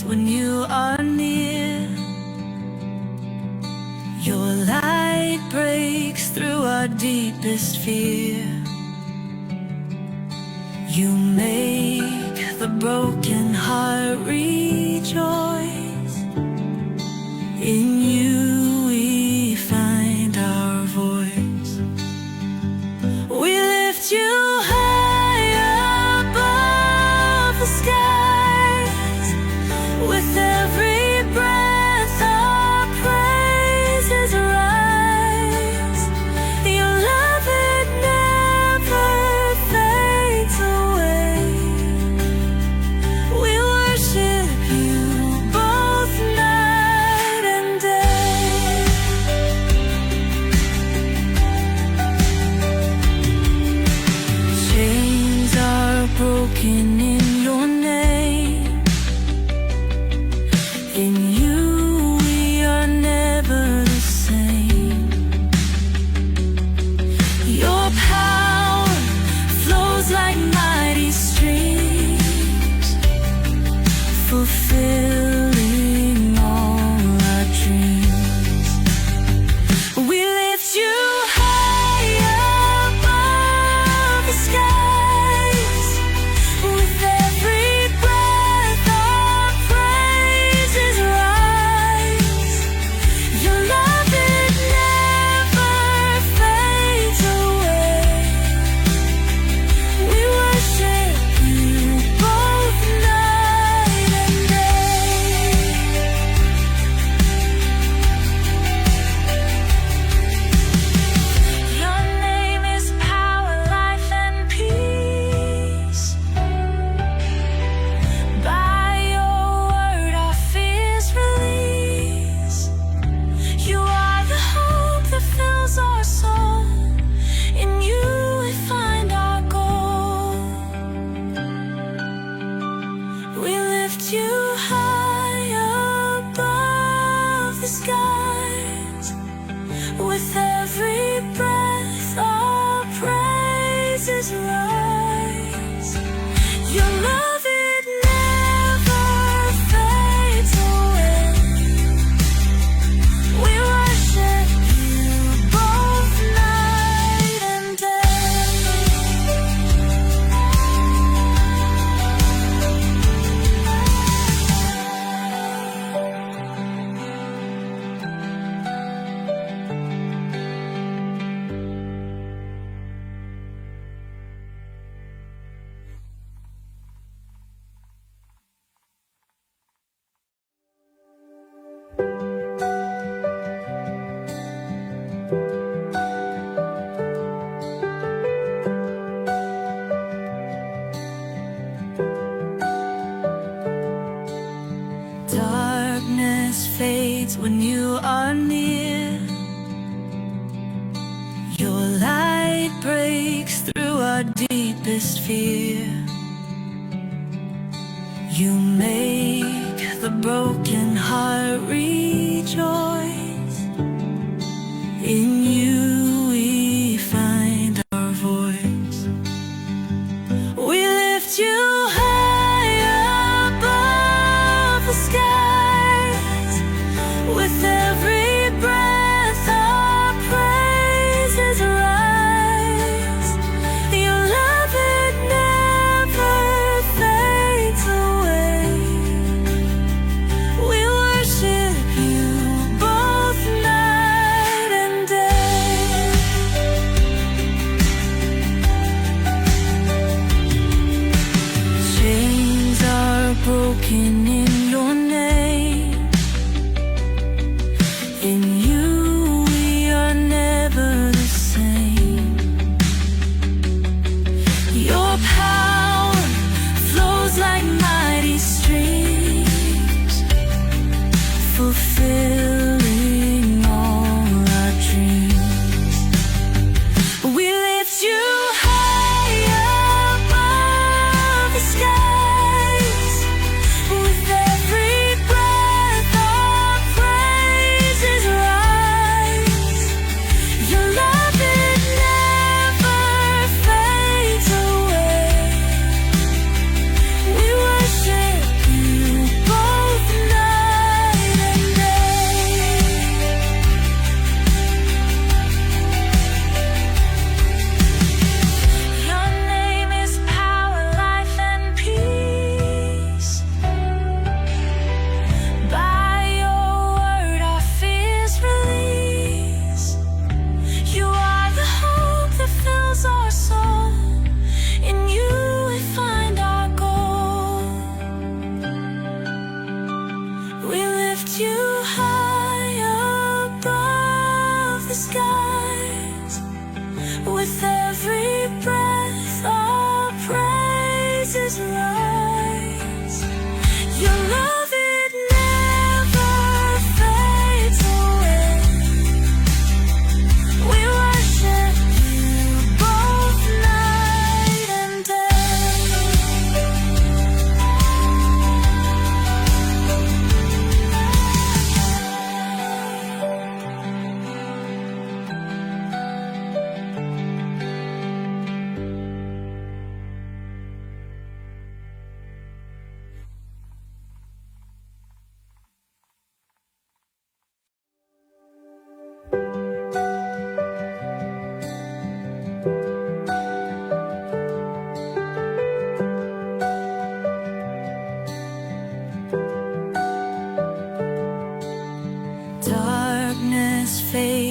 when you are near. Your light breaks through our deepest fear. You make the broken heart rejoice. In you we find our voice. We lift you high above the skies. With every breath our praises rise. Your love, it never fades away. We worship you both night and day. Chains are broken in your name. In you we are never the same. Your power flows like mighty streams, fulfilling all our dreams. We lift you high above the skies. With every breath our praises rise. Your love, it never fades away. We worship you both night and day. Your name is power, life, and peace. By your word our fears release. You are the hope that fills our soul. In you we find our goal. We lift you high above the skies. With every breath our praises rise. Your love, it never fades away. We worship you both night and day. Darkness fades when you are near. Your light breaks through our deepest fear. You make the broken heart rejoice. In you we find our voice. We lift you high above the skies. With every breath our praises rise. Your love, it never fades away. We worship you both night and day.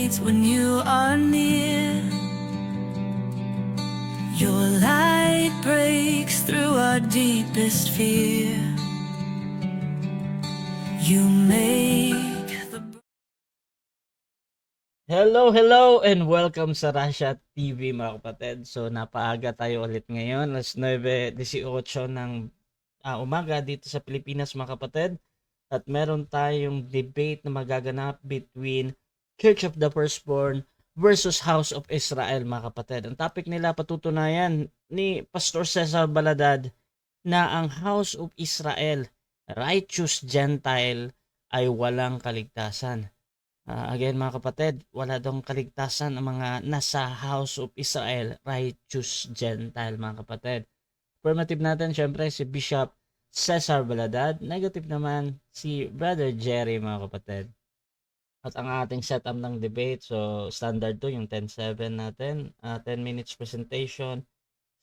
fades when you are near. Your light breaks through our deepest fear. You make the Hello, and welcome sa Russia TV mga kapatid. So napaaga tayo ulit ngayon, alas 9:18 ng umaga dito sa Pilipinas mga kapatid. At meron tayong debate na magaganap between Church of the Firstborn versus House of Israel mga kapatid. Ang topic nila, patutunayan ni Pastor Cesar Baladad na ang House of Israel, righteous Gentile, ay walang kaligtasan. Again mga kapatid, wala dong kaligtasan ang mga nasa House of Israel, righteous Gentile mga kapatid. Affirmative natin syempre si Bishop Cesar Baladad, negative naman si Brother Jerry mga kapatid. At ang ating setup ng debate, so standard to yung 10-7 natin, 10 minutes presentation,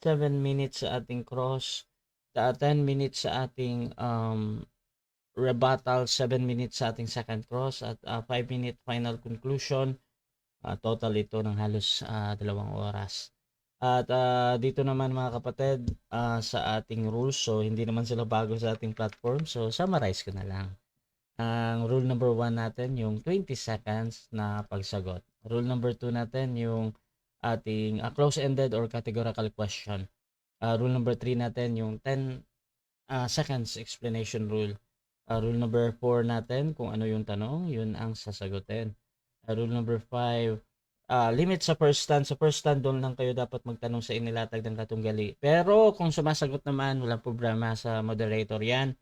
7 minutes sa ating cross, 10 minutes sa ating rebuttal, 7 minutes sa ating second cross, at 5-minute final conclusion. Total ito ng halos 2 oras. At dito naman mga kapatid, sa ating rules, so hindi naman sila bago sa ating platform, so summarize ko na lang. Ang rule number 1 natin, yung 20 seconds na pagsagot. Rule number 2 natin, yung ating close-ended or categorical question. Rule number 3 natin, yung 10 seconds explanation rule. Rule number 4 natin, kung ano yung tanong, yun ang sasagutin. Rule number 5, limit sa first stand. Sa first stand, doon lang kayo dapat magtanong sa inilatag ng katunggali. Pero kung sumasagot naman, walang problema sa moderator yan.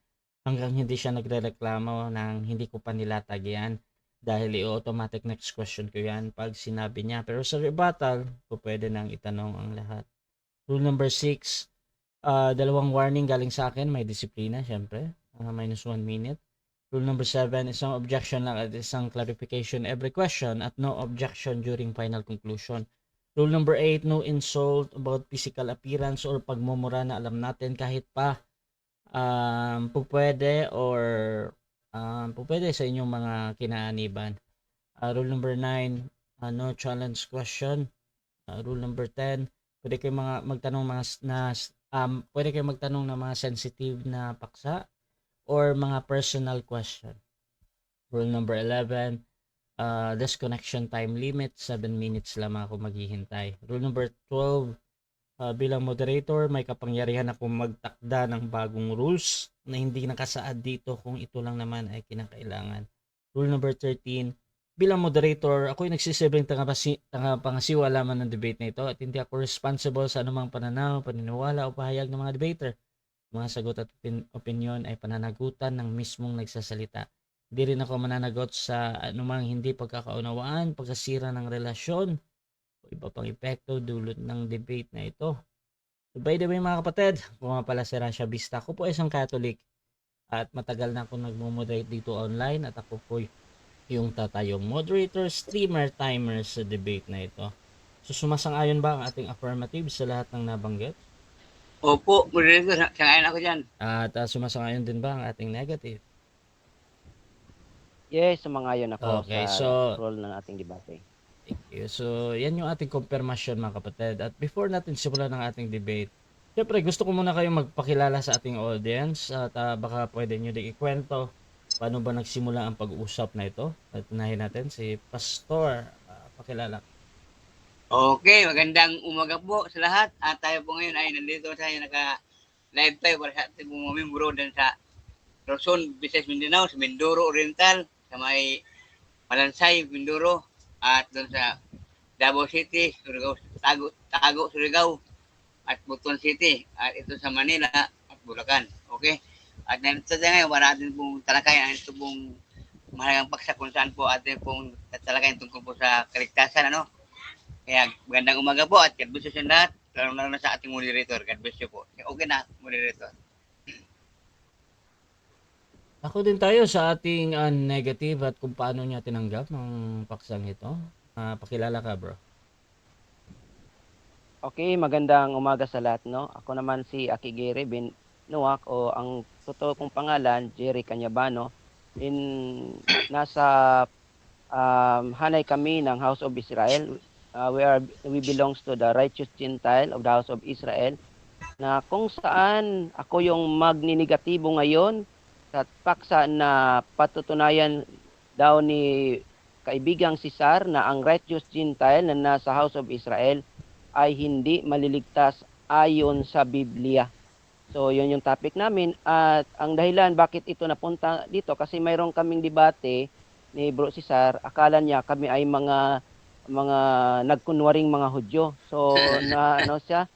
Hanggang hindi siya nagre-reklamo ng hindi ko pa nilatag yan. Dahil i-automatic next question ko yan pag sinabi niya. Pero sa rebuttal, pwede nang itanong ang lahat. Rule number 6, dalawang warning galing sa akin. May disiplina, syempre. -1 minute. Rule number 7, isang objection lang at isang clarification every question at no objection during final conclusion. Rule number 8, no insult about physical appearance or pagmumura na alam natin kahit pa pupwede or pupwede sa inyong mga kinaaniban. Rule number 9, no challenge question. Rule number 10, pwede kayo magtanong pwede kayo magtanong ng mga sensitive na paksa or mga personal question. Rule number 11, disconnection time limit, 7 minutes lamang ako maghihintay. Rule number 12, bilang moderator, may kapangyarihan ako magtakda ng bagong rules na hindi nakasaad dito kung ito lang naman ay kinakailangan. Rule number 13, bilang moderator, ako'y nagsisilbing pangasiwa lamang ng debate na ito at hindi ako responsible sa anumang pananaw, paniniwala o pahayag ng mga debater. Mga sagot at opinion ay pananagutan ng mismong nagsasalita. Hindi rin ako mananagot sa anumang hindi pagkakaunawaan, pagkasira ng relasyon, o iba pang epekto dulot ng debate na ito. So by the way mga kapatid, kung nga pala si Rasha Vista, ako po ay isang Catholic at matagal na ako nagmo-moderate dito online at ako po yung tatayong moderator, streamer, timer sa debate na ito. So sumasang-ayon ba ang ating affirmative sa lahat ng nabanggit? Opo, moderator, sangayon ako dyan. At sumasang-ayon din ba ang ating negative? Yes, sumangayon ako Okay, sa role ng ating debate. Thank you. So, yan yung ating confirmation mga kapatid. At before natin simulan ng ating debate, syempre gusto ko muna kayong magpakilala sa ating audience at baka pwede nyo din ikwento paano ba nagsimula ang pag-uusap na ito. At unahin natin si Pastor. Pakilala. Okay, magandang umaga po sa lahat. At tayo po ngayon ay nandito tayo naka-live tayo para sa ating mga membro din sa Luzon, Visayas, Mindanao, sa Mindoro Oriental, sa may Malansay, Mindoro, at doon sa Davao City, Surigao, Tago, Surigao, at Butuan City, at ito sa Manila at Bulacan. Okay? At nandito tayo ngayon para atin pong talakayan ito pong mahalagang paksa kung saan po atin pong talakayan tungkol po sa kaligtasan, ano? Kaya magandang umaga po at God bless you sa lahat, lalo na sa ating moderator. God bless you po. Okay na, moderator. Ako din tayo sa ating negative at kung paano niya tinanggap ang paksang ito. Pakilala ka, bro. Okay, magandang umaga sa lahat, no? Ako naman si Akigere bin Nuwak o ang totoo kong pangalan, Jerry Canyabano. Nasa hanay kami ng House of Israel. We belongs to the righteous Gentile of the House of Israel, na kung saan ako yung magninegatibo ngayon sa paksa na patutunayan daw ni kaibigang Cesar na ang righteous Gentile na nasa House of Israel ay hindi maliligtas ayon sa Biblia. So, yun yung topic namin. At ang dahilan bakit ito napunta dito, kasi mayroon kaming debate ni Bro Cesar. Akala niya kami ay mga nagkunwaring mga Hudyo. So, ano siya?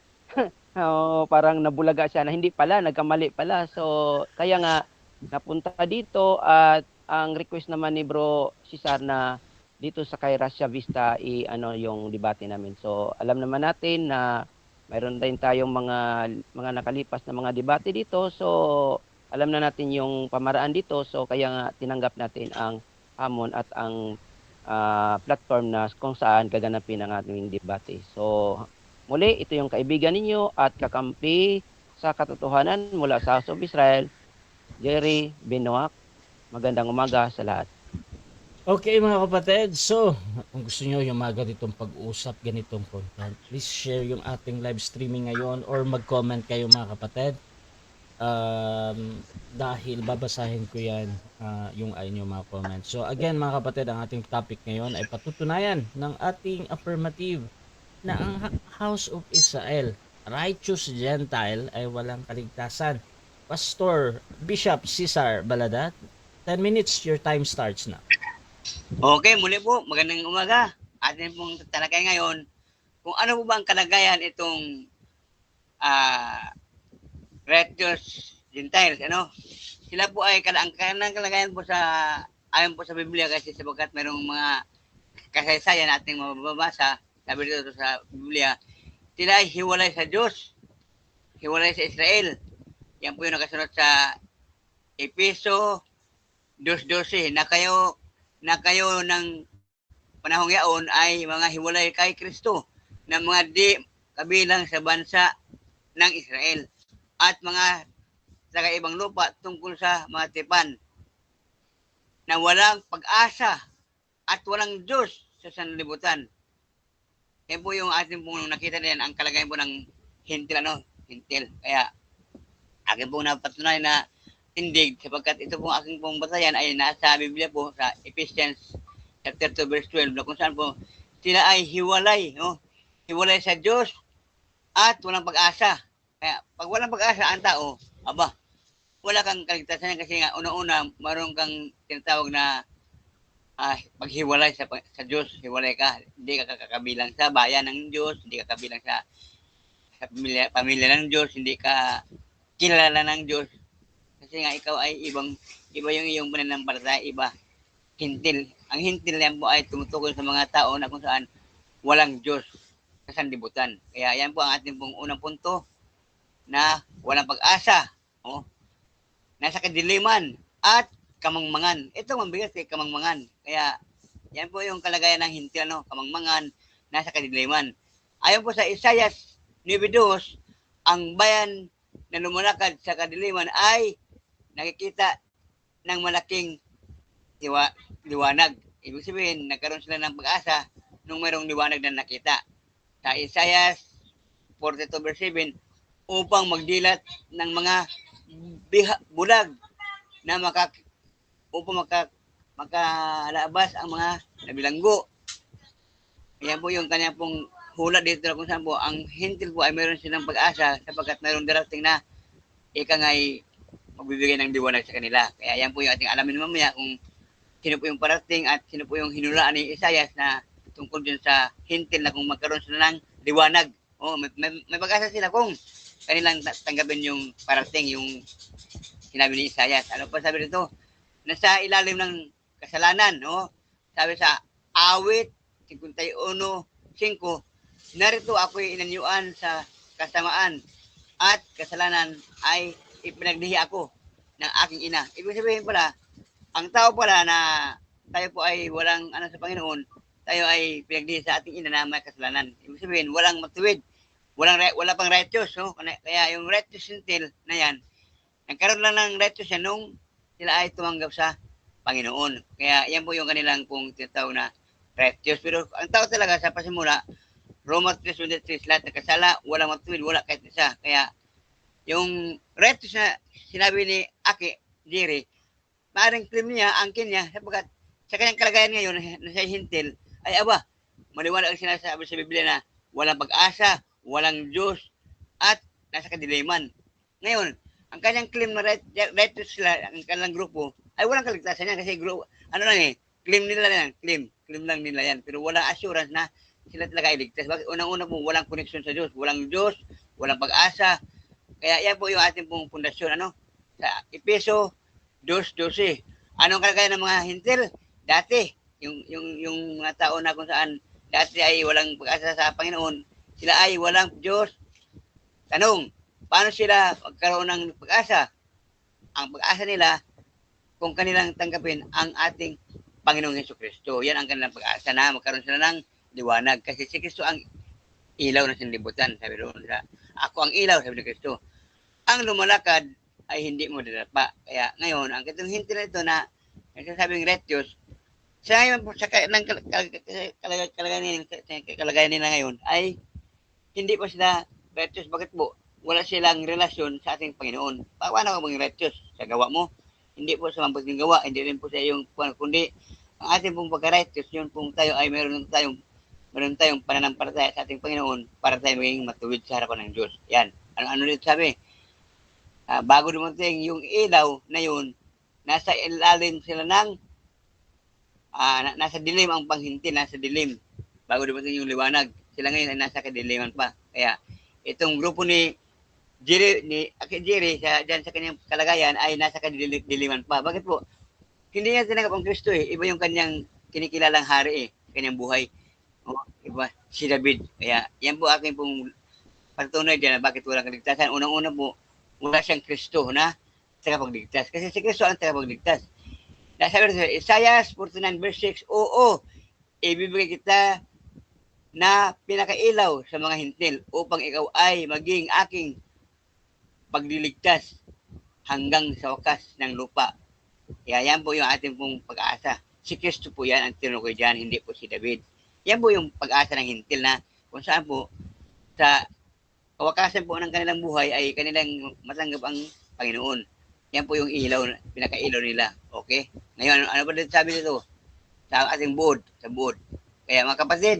Parang nabulaga siya na hindi pala, nagkamali pala. So, kaya nga, napunta dito at ang request naman ni Bro Cesar na dito sa kay Russia Vista yung debate namin. So, alam naman natin na mayroon din tayong mga nakalipas na mga debate dito. So, alam na natin yung pamaraan dito. So, kaya nga tinanggap natin ang hamon at ang platform na kung saan gaganapin ang ating debate. So, muli, ito yung kaibigan ninyo at kakampi sa katotohanan mula sa House of Israel, Jerry Benoak. Magandang umaga sa lahat. Okay mga kapatid, so kung gusto nyo yung mga ganitong pag-usap, ganitong content, please share yung ating live streaming ngayon or mag-comment kayo mga kapatid. Dahil babasahin ko yan yung inyong mga comments. So again mga kapatid, ang ating topic ngayon ay patutunayan ng ating affirmative na ang House of Israel, righteous Gentile, ay walang kaligtasan. Pastor Bishop Cesar Baladat, 10 minutes, your time starts now. Okay, muli po, magandang umaga. Atin pong talakay ngayon kung ano po ba ang kalagayan itong righteous Gentiles, ano? Sila po ay ang kalagayan po ayon po sa Biblia, kasi sapagkat mayroong mga kasaysayan nating mababasa, sabi dito sa Biblia, sila ay hiwalay sa Diyos, hiwalay sa Israel. Yan po yung nakasunod sa Efeso 2:12, na kayo ng panahong yaon ay mga hiwalay kay Kristo, na mga di kabilang sa bansa ng Israel at mga taga ibang lupa tungkol sa mga tipan, na walang pag-asa at walang Diyos sa sanlibutan. Yan po yung ating pong nakita din, ang kalagayan po ng hintil, hintil. Kaya akin pong napatunayan na tindig, sapagkat ito pong aking pong batayan ay nasa Biblia po sa Ephesians chapter 2 verse 12, na kung saan po sila ay hiwalay, hiwalay sa Diyos at walang pag-asa. Kaya pag walang pag-asa ang tao, wala kang kaligtasan, kasi nga una-una mayroon kang tinatawag na paghiwalay sa Diyos. Hiwalay ka, hindi ka kakabilang sa bayan ng Diyos, hindi ka kabilang sa pamilya ng Diyos, hindi ka kilala ng Diyos. Kasi nga ikaw ay iba yung iyong pananampalataya, iba. Hintil. Ang hintil yan po ay tumutukoy sa mga tao na kung saan walang Diyos sa sanlibutan. Kaya yan po ang ating pong unang punto, na walang pag-asa, nasa kadiliman at kamangmangan. Ito mabigat kay kamangmangan. Kaya yan po yung kalagayan ng hintil, kamangmangan, nasa kadiliman. Ayon po sa Isaiah 9:2, ang bayan na lumalakad sa kadiliman ay nakikita ng malaking liwanag. Ibig sabihin, nagkaroon sila ng pag-asa nung mayroong liwanag na nakita. Sa Isaiah 42:7, upang magdilat ng mga bulag na upang makalabas ang mga nabilanggo. Yan po yung kanya pong hula dito, kung saan po ang hintil po ay mayroon silang pag-asa, sapagkat mayroong darating na ikangay magbibigay ng liwanag sa kanila. Kaya yan po yung ating alamin mamaya, kung sino po yung parating at sino po yung hinulaan ni Isaiah na tungkol dun sa hintil, na kung magkaroon sila ng liwanag. May pag-asa sila kung kanilang tanggapin yung parating, yung sinabi ni Isaiah. Ano pa sabi dito? Nasa ilalim ng kasalanan, sabi sa awit 51:5, narito ako'y inanyuan sa kasamaan at kasalanan ay ipinagdihi ako ng aking ina. Ibig sabihin pala, ang tao pala na tayo po ay walang sa Panginoon, tayo ay pinagdihi sa ating ina na may kasalanan. Ibig sabihin, walang matuwid, wala pang righteous. Kaya yung righteous hintil na yan, nagkaroon lang ng righteous yan nung sila ay tumanggap sa Panginoon. Kaya yan po yung kanilang pong tinatawag na righteous. Pero ang tao talaga sa pasimula, Roma 3:23, lahat nagkasala, walang matuwid, wala kahit isa. Kaya yung righteous na sinabi ni Aki, Jerry, maaaring claim niya, angkin niya, sapagkat sa kanyang kalagayan ngayon na siya hintil, ay aba, maliwanag ang sinasabi sa Biblia na walang pag-asa, walang Diyos, at nasa kadiliman. Ngayon, ang kanyang claim na righteous sila, ang kanilang grupo, ay walang kaligtasan yan kasi ano lang claim nila yan, claim lang nila yan, pero walang assurance na sila talaga iligtas. Bakit? Unang-una po, walang connection sa Diyos, walang pag-asa. Kaya yan po yung ating pong pundasyon, sa Efeso 2:12. Anong kalagayan ng mga hintil? Dati, yung mga tao na kung saan dati ay walang pag-asa sa Panginoon, sila ay walang Diyos. Tanong, paano sila magkaroon ng pag-asa? Ang pag-asa nila, kung kanilang tanggapin ang ating Panginoong Jesucristo. Yan ang kanilang pag-asa na magkaroon sila ng liwanag. Kasi si Kristo ang ilaw na sinilibutan. Sabi doon sa, ako ang ilaw, sabi ni Kristo. Ang lumalakad ay hindi mo dinapa. Kaya ngayon, ang kitong hinti na ito na nagsasabing righteous, sa ngayon po, sa kalagayan nila ngayon, ay hindi pa sila righteous. Bakit po? Wala silang relasyon sa ating Panginoon. Paano ka maging righteous? Sa gawa mo? Hindi po sa mabuting gawa, hindi rin po sa iyong kundi ang ating pong pagka-righteous, yun pong tayo ay meron tayong pananampalataya sa ating Panginoon para tayo maging matuwid sa harapan ng Diyos. Yan. Ano dito sabi? Bago dumating yung ilaw na yun, nasa ilalim sila ng nasa dilim ang panghinti, nasa dilim. Bago dumating yung liwanag, sila ngayon ay nasa kadiliman pa. Kaya itong grupo ni Jerry diyan sa kanyang kalagayan ay nasa kadiliman pa. Bakit po? Hindi niya tinanggap ang Kristo Iba yung kanyang kinikilalang hari kanyang buhay. Iba si David. Kaya yan po aking pong pagtunay diyan na bakit walang kaligtasan. Unang-una po, wala siyang Kristo na tagapagligtas. Kasi si Kristo ang tagapagligtas. Sabi rin sa Isaiah 49:6, oo, ibibigay kita na pinakailaw sa mga hintil upang ikaw ay maging aking pagliligtas hanggang sa wakas ng lupa. Kaya yan po yung ating pong pag-asa. Si Kristo po yan ang tinukoy dyan, hindi po si David. Yan po yung pag-asa ng hintil na kung saan po sa kawakasan po ng kanilang buhay ay kanilang matanggap ang Panginoon. Yan po yung ilaw, pinaka-ilaw nila. Okay? Ngayon, ano ba dito sabi dito? Sa ating buod, sa buod. Kaya mga kapatid,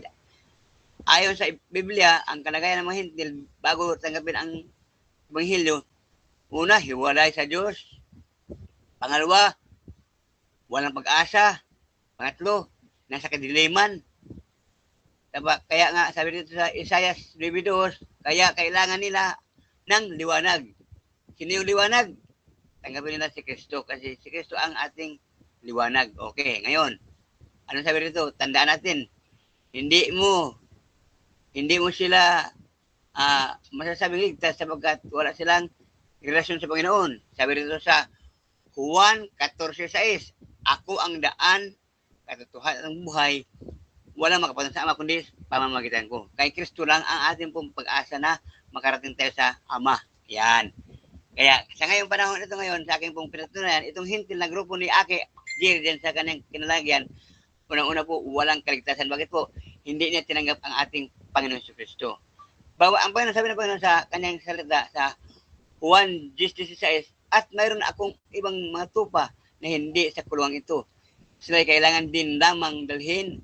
ayon sa Biblia, ang kalagayan ng mga hintil bago tanggapin ang Ebanghelyo, una, hiwalay sa Diyos. Pangalawa, walang pag-asa. Pangatlo, nasa kadiliman. Kaya nga, sabi dito sa Isaiah 9:2, kaya kailangan nila ng liwanag. Sino yung liwanag? Tanggapin nila si Kristo kasi si Kristo ang ating liwanag. Okay, ngayon, ano sabi dito? Tandaan natin, hindi mo sila masasabing ligtas sapagkat wala silang relasyon sa Panginoon. Sabi dito sa Juan 14:6, ako ang daan, katotohanan ng buhay, walang makapunta sa Ama kundi pamamagitan ko. Kay Kristo lang ang ating pong pag-asa na makarating tayo sa Ama. Yan. Kaya sa ngayong panahon ito ngayon, sa aking pong pinatunayan, itong hintil na grupo ni Aki Jerry din sa kanyang kinalagyan, unang-una po, walang kaligtasan. Bakit po? Hindi niya tinanggap ang ating Panginoon sa Kristo. Ang Panginoon, sabi ng Panginoon sa kanyang salita sa Juan 10:16, at mayroon akong ibang mga tupa na hindi sa kulungan ito. Sila kailangan din lamang dalhin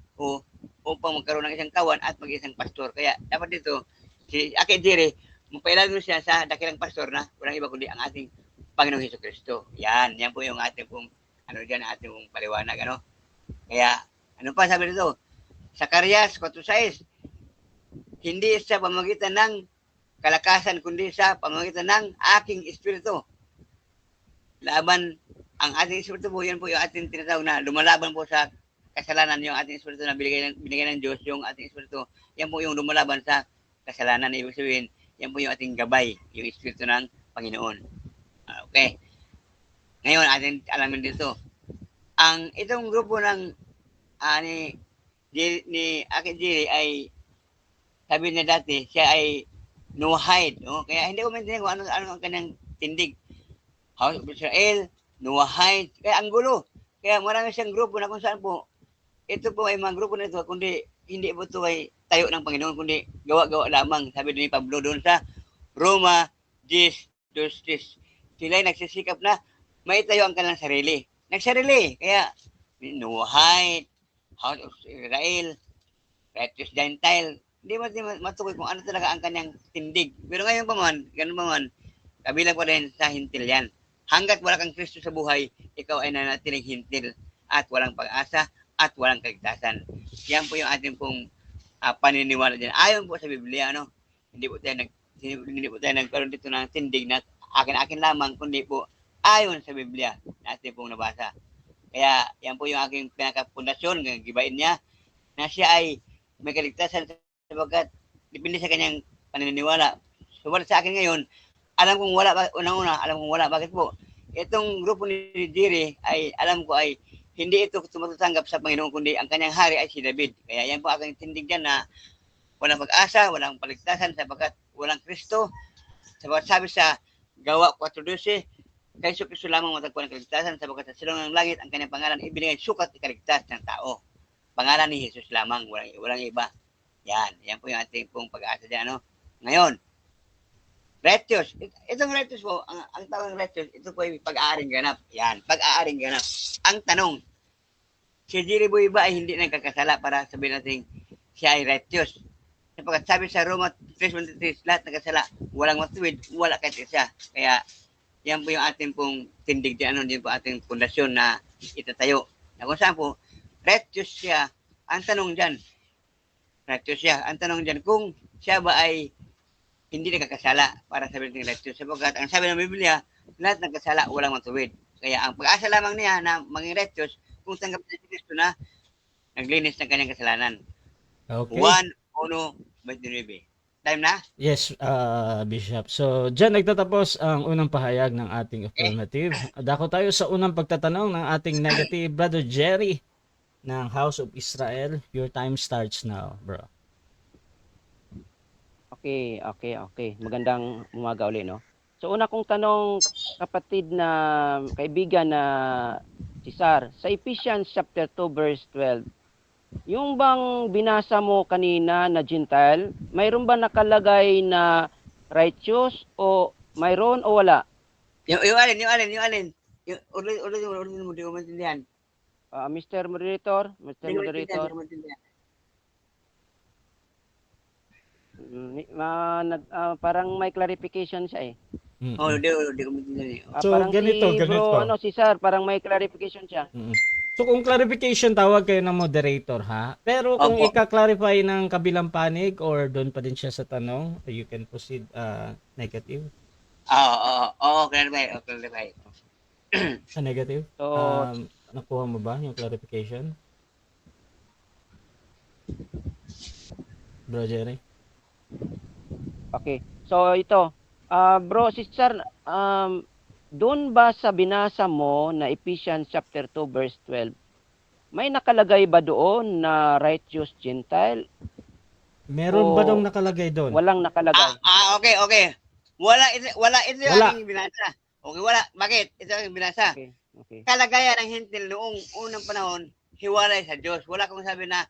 upang magkaroon ng isang kawan at mag-isang pastor. Kaya dapat dito, si Aki Jerry, magpailalim siya sa dakilang pastor na walang iba kundi ang ating Panginoong Jesucristo. Yan po yung ating pong, ating pong paliwanag, Kaya, ano pa sabi dito? Zacarias 4:6, hindi sa pamamagitan ng kalakasan, kundi sa pamamagitan ng aking espiritu. Laban ang ating espiritu po, yan po yung ating tinatawag na lumalaban po sa kasalanan, yung ating espiritu na binigay ng Diyos, yung ating espiritu, yan po yung lumalaban sa kasalanan. Ibig sabihin, yan po yung ating gabay, yung espiritu ng Panginoon. Okay. Ngayon, ating alamin dito. Itong grupo ng ni Aki Jerry ay sabi niya dati, siya ay Noahide. Kaya hindi ko maintindihan kung ano ang kanyang tindig. House of Israel, Noahide. Kaya ang gulo. Kaya marami siyang grupo na kung saan po, ito po ay mga grupo na ito, kundi hindi po ito ay tayo ng Panginoon, kundi gawa-gawa lamang. Sabi ni Pablo doon sa Roma 10:2. Sila ay nagsisikap na maitayo ang kanilang sarili. Nagsarili. Kaya, Noahide, House of Israel, Righteous Gentile, hindi mo matukoy kung ano talaga ang kanyang tindig. Pero ngayon pa man, ganun pa man, kabilang pa rin sa hintil yan. Hanggat wala kang Kristo sa buhay, ikaw ay nanatiling hintil at walang pag-asa at walang kaligtasan. Yan po yung ating pong paniniwala din. Ayon po sa Biblia, ano? Hindi po tayo nagkaroon dito ng tindig na akin-akin lamang, kundi po ayon sa Biblia na ating pong nabasa. Kaya yan po yung aking pinakapundasyon, gibain niya, na siya ay may kaligtasan sapagkat depende sa kanyang paniniwala. So, sa akin ngayon, alam kong wala, unang-una, alam kong wala. Bakit po? Itong grupo ni Jerry ay, alam ko ay, hindi ito tumatatanggap sa Panginoon, kundi ang kanyang hari ay si David. Kaya yan po aking tindig dyan na walang pag-asa, walang paligtasan sapagkat walang Kristo. Sapagkat sabi sa Gawa 4:12, kay Kristo lamang matagpuan ang kaligtasan sapagkat sa silong ng langit ang kanyang pangalan ibinigay sukat ikaligtas ng tao. Pangalan ni Jesus lamang, walang iba. Yan po yung ating pong pag-asa dyan, ano? Ngayon, righteous. Itong righteous po, ang tawag ng righteous, ito po yung pag-aaring ganap. Yan, pag-aaring ganap. Ang tanong, si Jerry Boy ba ay hindi nagkakasala para sabihin natin siya ay righteous? Sapagkat sabi sa Roma 3:23, lahat nagkasala, walang matuwid, wala kahit isa. Kaya, yan po yung ating pong tindig din, ano, din po ating pundasyon na itatayo. Na kung saan po, righteous siya. Ang tanong dyan, righteous siya. Ang tanong dyan, kung siya ba ay hindi nagkakasala para sabihin natin righteous. Sapagkat ang sabi ng Biblia, lahat nagkasala, walang matuwid. Kaya ang pag-asa lamang niya na maging righteous, kung tanggap niya si Kristo na naglinis ng kanyang kasalanan. Okay. 1:29. Time na? Yes, Bishop. So, dyan nagtatapos ang unang pahayag ng ating affirmative. Dako tayo sa unang pagtatanong ng ating negative, Brother Jerry ng House of Israel. Your time starts now, bro. Okay. Magandang umaga uli, no? So, una kong tanong, kapatid na kaibigan na si Sar, sa Ephesians chapter 2 verse 12, yung bang binasa mo kanina na Gentile, mayroon ba nakalagay na righteous o mayroon o wala? Yung alin. Ulit mo, di ko maintindihan. Mr. Moderator, Di ko maintindihan. Parang may clarification siya eh. Di ko maintindihan. So, Parang ganito. si Sar, parang may clarification siya. So, kung clarification, tawag kayo ng moderator, ha? Pero kung Opo. ika-clarify ng kabilang panig or doon pa din siya sa tanong, you can proceed negative. Clarify. Sa negative? So, Nakuha mo ba yung clarification? Bro Jerry? okay. So, ito. Bro, si Sar, doon ba sa binasa mo na Ephesians chapter 2 verse 12, may nakalagay ba doon na righteous Gentile? Meron ba dong nakalagay doon? Walang nakalagay. Okay. Wala ito Wala. ang binasa. Okay, wala. Bakit? Ito ang binasa. Okay. Kalagayan ng hintil noong unang panahon, hiwalay sa Diyos. Wala kong sabi na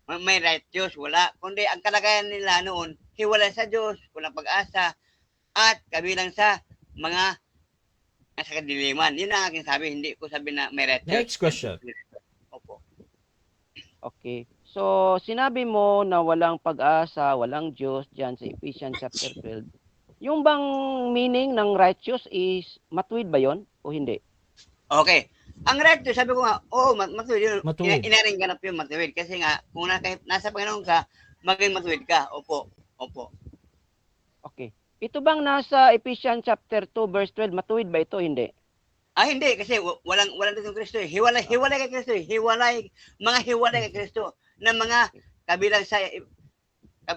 may righteous. Wala. Kundi ang kalagayan nila noon, hiwalay sa Diyos, walang pag-asa, at kabilang sa mga nasa kadiliman. Yun ang aking sabi. Hindi ko sabi na may righteous. Next question. Opo. Okay. So, sinabi mo na walang pag-asa, walang Diyos dyan sa Ephesians chapter 12. Yung bang meaning ng righteous is matuwid ba yon o hindi? Okay. Ang righteous, sabi ko nga, matuwid yun. Matuwid. Inaring ganap yung matuwid. Kasi nga, kung nasa Panginoon ka, maging matuwid ka. Opo. Okay. Ito bang nasa Ephesians chapter 2 verse 12, matuwid ba ito? Hindi. Hindi. Kasi walang ditong Kristo. Hiwalay kay Kristo. Mga hiwalay kay Kristo. Na mga kabilang sa,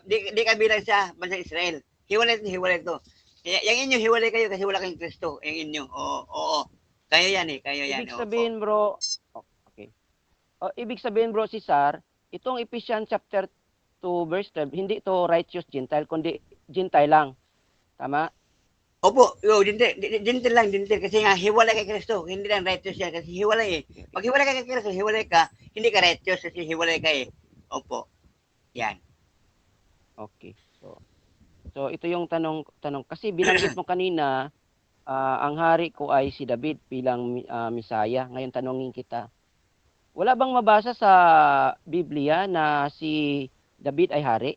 di kabilang sa bansa Israel. Hiwalay ito. Yung inyo, hiwalay kayo kasi wala kayong Kristo. Yung inyo. Oo. Kayo yan. Ibig sabihin, bro, okay. Ibig sabihin, bro, si Sar, itong Ephesians chapter 2 verse 12, hindi ito righteous Gentile, kundi Gentile lang. Tama? Opo, gentle lang, gentle. Kasi nga, hiwalay kay Kristo. Hindi lang righteous yan. Kasi hiwalay eh. Pag hiwalay ka kay Kristo, hiwalay ka, hindi ka righteous kasi hiwalay ka eh. Opo. Yan. Okay. So ito yung tanong kasi binanggit mo kanina ang hari ko ay si David bilang Misaya. Ngayon tanongin kita. Wala bang mabasa sa Biblia na si David ay hari?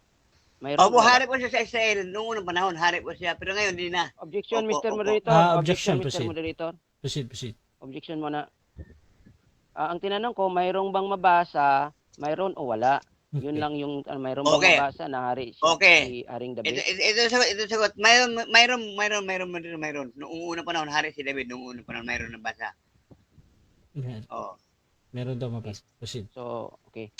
Mayroon Opo, ba? hari po siya sa Israel. Noong unang panahon, hari po siya. Pero ngayon, hindi na. Objection, Opo, Mr. opo. Moderator. Objection, Mr. proceed. Moderator. Proceed. Objection muna. Ang tinanong ko, mayroong bang mabasa, mayroon o wala? Yun Okay. lang yung mayroong bang Okay. mabasa na hari siya, Okay. si Haring David? Ito sagot. Mayroon. Noong unang panahon, hari si David. Noong unang panahon, mayroon nabasa. Oh. Meron daw mabasa. Proceed. So, okay.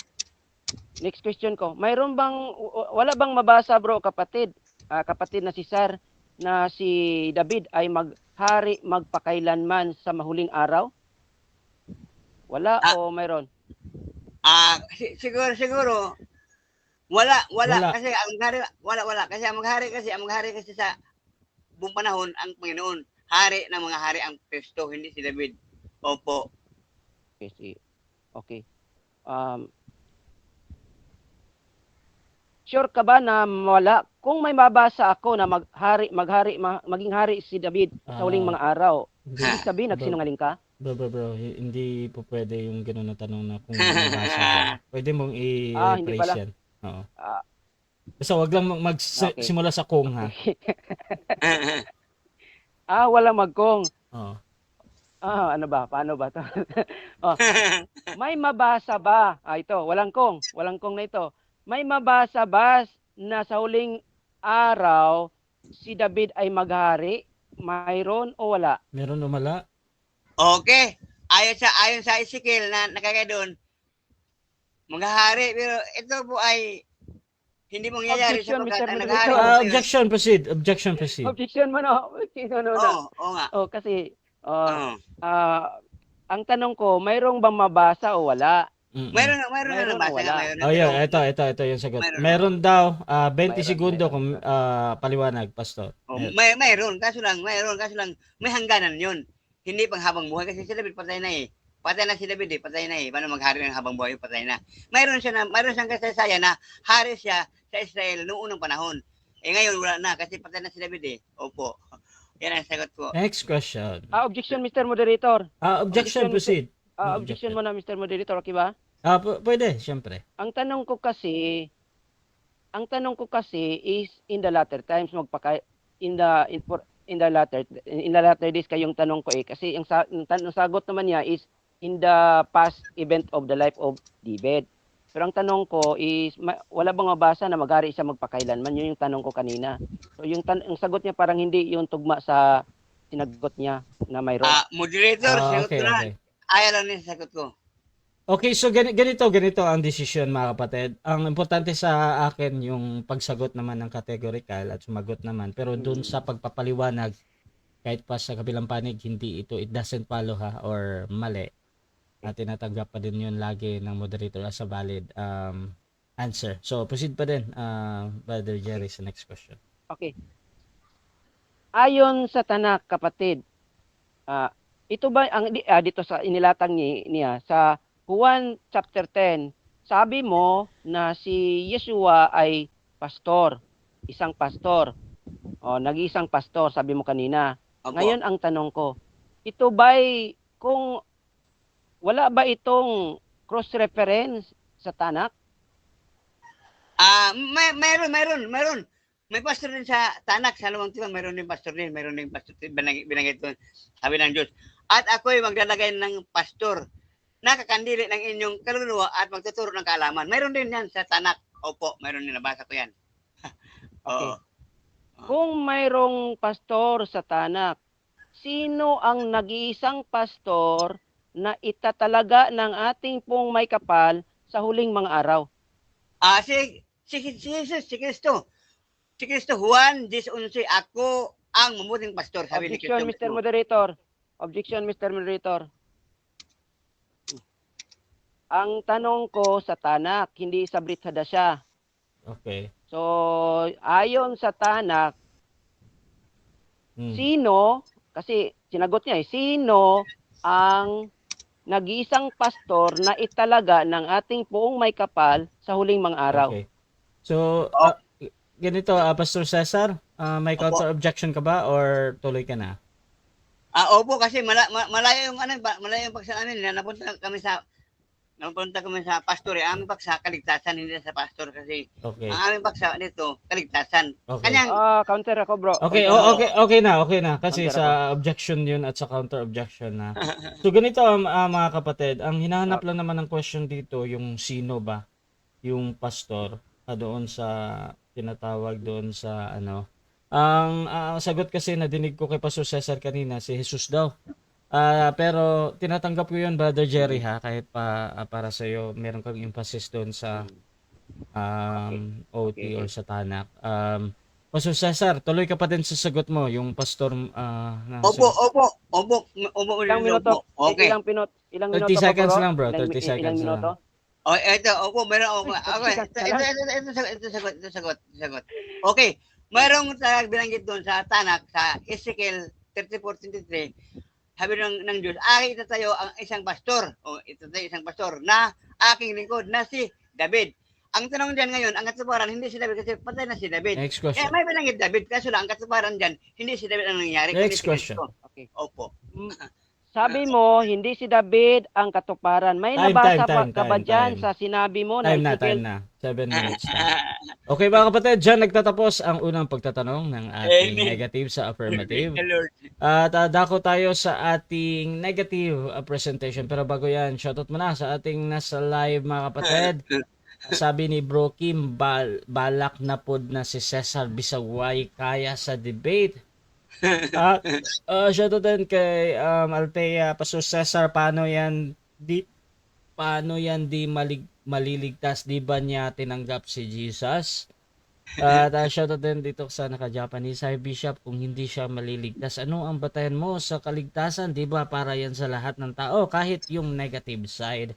Next question ko. Wala bang mabasa bro kapatid? Kapatid na si Sar na si David ay maghari magpakailanman sa mahuling araw? Wala o mayroon? Siguro. Wala. Wala. Kasi ang hari, wala. Kasi ang maghari kasi sa buong panahon, ang Panginoon. Hari ng mga hari ang Kristo, hindi si David. Opo. Okay. Sure ka ba na wala? Kung may mabasa ako na maging hari si David sa huling mga araw, ibig sabihin nagsinungaling ka? Bro, hindi po pwede yung gano'n na tanong na kung mabasa ka. Pwede mong hindi i-rephrase pala. yan. Oo. Ah, Basta wag lang magsimula sa kung ha. Wala magkong. Oo. Ano ba? Paano ba to? May mabasa ba? Ito, walang kong na ito. May mabasa ba na sa huling araw si David ay maghari? Mayroon o wala? Meron o wala? Okay. Ayon sa Ezekiel na nakakaya doon, maghahari. Pero ito po ay hindi mangyayari Objection, sapagkat Mr. ang Moderator. naghahari. Objection, proceed. Objection, proceed. Objection mo no? No. Oo nga. Kasi Oo. ang tanong ko, mayroong bang mabasa o wala? Mayroon na Mayroon nabasa o wala? na. Mayroon na. Oh, yeah, ito yung sagot. Meron daw 20 segundo kung paliwanag, pastor. Mayroon. Kaso lang, may hangganan yun. Hindi pang habang buhay kasi si David patay na eh. Patay na si David eh, patay na eh. Paano maghari ng habang buhay, patay na. Mayroon siyang kasaysayan na hari siya sa Israel noong unang panahon. Ngayon wala na kasi patay na si David eh. Opo. Yan ang sagot ko. Next question. Objection, Mr. Moderator. Objection, proceed. Objection mo na, Mr. Moderator, okay ba? Pwede, syempre. Ang tanong ko kasi is in the latter times in the latter days kayong tanong ko kasi ang sagot naman niya is in the past event of the life of David. Pero ang tanong ko is wala bang mabasa na maghari siya magpakailanman? Yun yung tanong ko kanina. So yung sagot niya parang hindi yung tugma sa sinagot niya na mayroon. Moderator, sagot ko na. Okay. Ayaw lang niya sa sagot ko. Okay, so ganito ang desisyon mga kapatid. Ang importante sa akin yung pagsagot naman ng categorical at sumagot naman. Pero dun sa pagpapaliwanag, kahit pa sa kabilang panig, it doesn't follow ha, or mali. Tinatanggap pa din yun lagi ng moderator as a valid answer. So, proceed pa din, Brother Jerry, sa next question. Okay. Ayon sa Tanak, kapatid, ito ba ang dito sa inilatang niya sa Juan chapter 10, sabi mo na si Yeshua ay pastor, isang pastor. Nag-iisang pastor, sabi mo kanina. Opo. Ngayon ang tanong ko, ito ba'y kung wala ba itong cross-reference sa Tanak? Mayroon. May pastor din sa Tanak, sa Lumang Tiwan, mayroon din pastor din, binanggit doon, sabi ng Diyos. At ako'y maglalagay ng pastor, nakakandili ng inyong kaluluwa at magtuturo ng kaalaman. Mayroon din yan sa Tanak. Opo, mayroon din, nabasa ko yan. Okay. Kung mayroong pastor sa Tanak, sino ang nag-iisang pastor na itatalaga ng ating pong may kapal sa huling mga araw? Si Jesus, si Kristo. Si Kristo, Juan 10:11, ako ang mamuting pastor, sabi ni Objection, Kristo. Mr. Moderator. Objection, Mr. Moderator. Ang tanong ko sa Tanak, hindi sa Brit Hadasha. Okay. So, ayon sa Tanak, Sino, kasi sinagot niya sino ang nag-iisang pastor na italaga ng ating poong may kapal sa huling mga araw? Okay. So, ganito, Pastor Cesar, may Opo. counter objection ka ba or tuloy ka na? Opo, kasi malayo yung malayo yung paksa namin. Napunta kami sa pastor. Aming paksa kaligtasan, hindi sa pastor kasi Okay. ang aming paksa dito kaligtasan. Okay. Kanyang Counter ako, bro. Okay, Counter ako. okay na. Kasi Counter sa objection yun at sa counter objection na. So ganito mga kapatid, ang hinahanap lang naman ng question dito, yung sino ba? Yung pastor doon sa tinatawag doon sa ano. Ang sagot kasi nadinig ko kay Pastor Cesar kanina, si Jesus daw. Pero tinatanggap ko yun, Brother Jerry ha, kahit para sa iyo meron kang emphasis doon sa OT Okay. or sa Tanak. Pastor Cesar, tuloy ka pa din sa sagot mo, yung pastor na Opo. Ilang minuto? Okay. Ilang 30 minuto pa, seconds bro? lang, bro. Ilang 30 seconds ilang minuto? Oh, meron ako. Okay, ito sagot. Okay, mayroong binanggit doon sa Tanak, sa Ezekiel 34:23, sabi ng Diyos, itatayo ang isang pastor, isang pastor na aking lingkod na si David. Ang tanong dyan ngayon, ang katuparan, hindi si David kasi patay na si David. Next question. May binanggit David, kaso lang ang katuparan dyan, hindi si David ang nangyari. Next kundi si question. Kristo. Okay. Opo. Sabi mo, hindi si David ang katuparan. May nabasa ka ba dyan time. sa sinabi mo na Time Ezekiel? na. 7 minutes na. Okay mga kapatid, dyan nagtatapos ang unang pagtatanong ng ating Amen. negative sa affirmative. The Lord. At dako tayo sa ating negative presentation. Pero bago yan, shoutout muna sa ating nasa live mga kapatid. Sabi ni Bro Kim, balak na pod na si Cesar Bisaway kaya sa debate. Shoutout din kay Althea, Pastor Cesar, paano yan di maliligtas, di ba niya tinanggap si Jesus? At shoutout din dito sa naka-Japanese, hi Bishop, kung hindi siya maliligtas, ano ang batayan mo sa kaligtasan? Di ba para yan sa lahat ng tao, kahit yung negative side.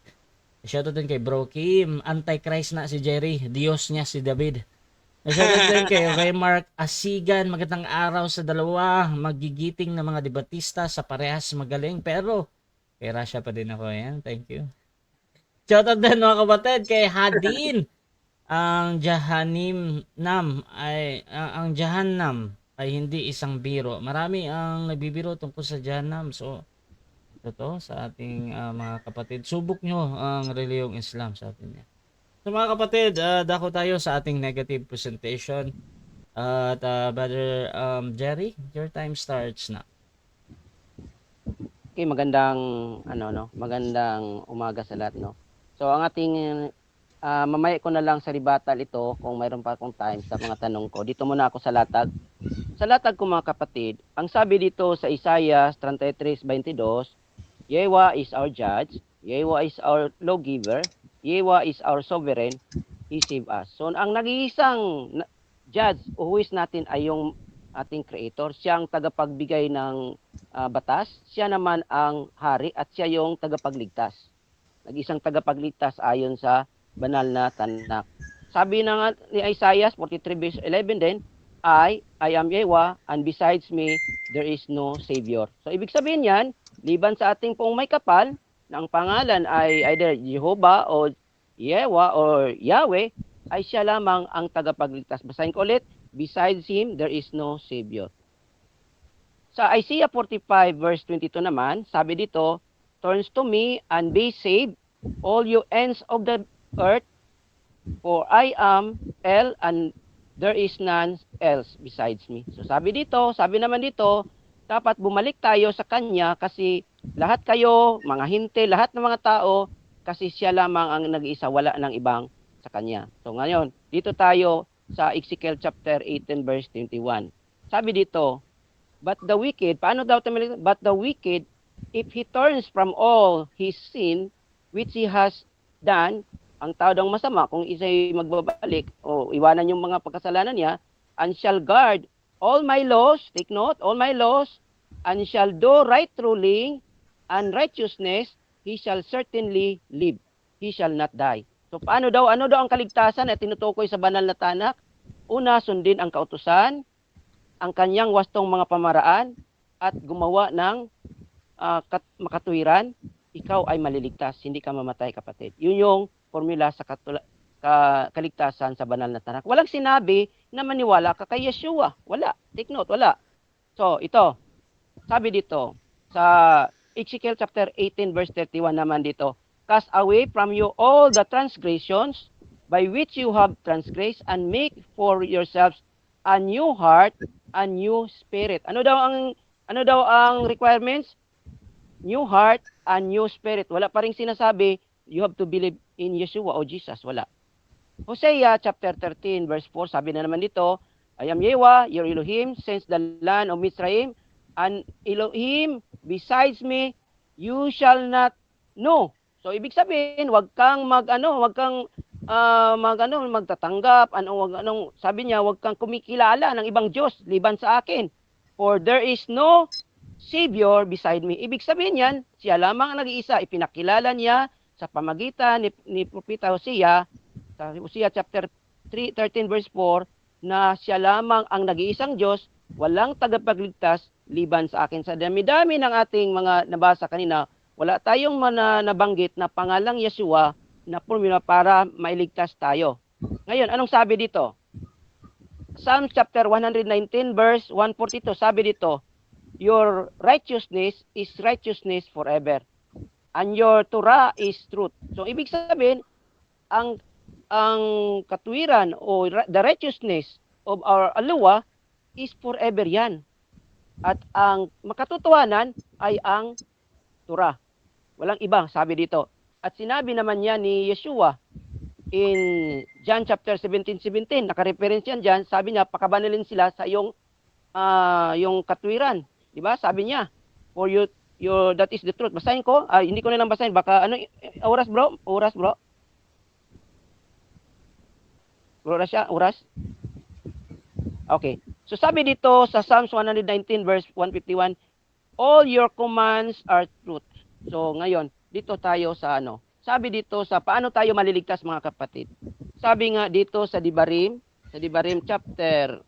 Shoutout din kay Bro Kim, Antichrist na si Jerry, Diyos niya si David. Shoutout din kay Mark Asigan, magandang araw sa dalawa, magigiting na mga debatista sa parehas magaling, pero kay Rasha pa din ako yan, thank you. Shoutout din mga kapatid kay Hadin, ang Jahannam ay hindi isang biro. Marami ang nagbibiro tungkol sa Jahannam, so ito sa ating mga kapatid, subok nyo ang reliyong Islam sa atin yan. So mga kapatid, dako tayo sa ating negative presentation. At Brother Jerry, your time starts na. Okay, magandang magandang umaga sa lahat, no. So ang ating mamaya ko na lang sa rebuttal ito kung mayroon pa akong time sa mga tanong ko. Dito muna ako sa latag. Sa latag ko mga kapatid, ang sabi dito sa Isaiah 33:22, Yehova is our judge, Yehova is our lawgiver, Yehova is our sovereign, He save us. So ang nag-iisang judge o huwis natin ay yung ating creator, siya ang tagapagbigay ng batas, siya naman ang hari at siya yung tagapagligtas. Nag-isang tagapagligtas ayon sa banal na Tanak. Sabi na ni Isaiah 43:11 din, I am Yehova and besides me there is no savior. So ibig sabihin yan, liban sa ating pong may kapal, na ang pangalan ay either Jehovah o Yehova or Yahweh, ay siya lamang ang tagapagligtas. Basahin ko ulit, besides him there is no savior. Sa Isaiah 45:22 naman, sabi dito, turns to me and be saved, all you ends of the earth, for I am El and there is none else besides me. So sabi naman dito, dapat bumalik tayo sa Kanya kasi lahat kayo, mga hinte, lahat ng mga tao, kasi siya lamang ang nag-iisa, wala ng ibang sa Kanya. So ngayon, dito tayo sa Ezekiel chapter 18:21. Sabi dito, but the wicked, paano daw tayo? But the wicked, if he turns from all his sin, which he has done, ang tao daw masama, kung isa'y magbabalik o iwanan yung mga pagkasalanan niya, and shall guard all my laws, take note, all my laws, and shall do right ruling and righteousness, he shall certainly live. He shall not die. So ano daw ang kaligtasan na tinutukoy sa banal na Tanak? Una, sundin ang kautusan. ang kanyang wastong mga pamaraan at gumawa ng makatuwiran, ikaw ay maliligtas, hindi ka mamatay, kapatid. Yun yung formula sa kaligtasan sa banal na tanak. Walang sinabi na maniwala ka kay Yeshua. Wala. Take note, wala. So, ito. Sabi dito, sa Ezekiel chapter 18 verse 31 naman dito, cast away from you all the transgressions by which you have transgressed and make for yourselves a new heart, a new spirit. Ano daw ang requirements? New heart and new spirit. Wala pa ring sinasabi, you have to believe in Yeshua o Jesus. Wala. Hosea chapter 13 verse 4, sabi na naman dito, I am Yehovah, your Elohim, since the land of Mizraim, and Elohim besides me, you shall not know. So, ibig sabihin, wag kang magtatanggap, sabi niya, wag kang kumikilala ng ibang Diyos, liban sa akin. For there is no Savior beside me. Ibig sabihin yan, siya lamang ang nag-iisa. Ipinakilala niya sa pamagitan ni Propeta Hosea, sa Hosea chapter 13 verse 4, na siya lamang ang nag-iisang Diyos, walang tagapagligtas liban sa akin. Sa dami-dami ng ating mga nabasa kanina, wala tayong nabanggit na pangalang Yeshua na formula para mailigtas tayo. Ngayon, anong sabi dito? Psalm chapter 119 verse 142, sabi dito, your righteousness is righteousness forever, and your Torah is truth. So, ibig sabihin, ang katuwiran o the righteousness of our Aluwa is forever yan. At ang makatotohanan ay ang Torah. Walang iba, sabi dito. At sinabi naman niya ni Yeshua in John chapter 17:17, naka-reference yan dyan, sabi niya, pakabanalin sila sa yung katuwiran. Diba? Sabi niya, for you, that is the truth. Basahin ko. Hindi ko na lang basahin. Baka, oras bro? Oras bro? Oras siya? Oras? Okay. So sabi dito sa Psalms 119 verse 151, all your commands are truth. So ngayon, dito tayo sa Sabi dito sa paano tayo maliligtas, mga kapatid. Sabi nga dito sa Dibarim chapter,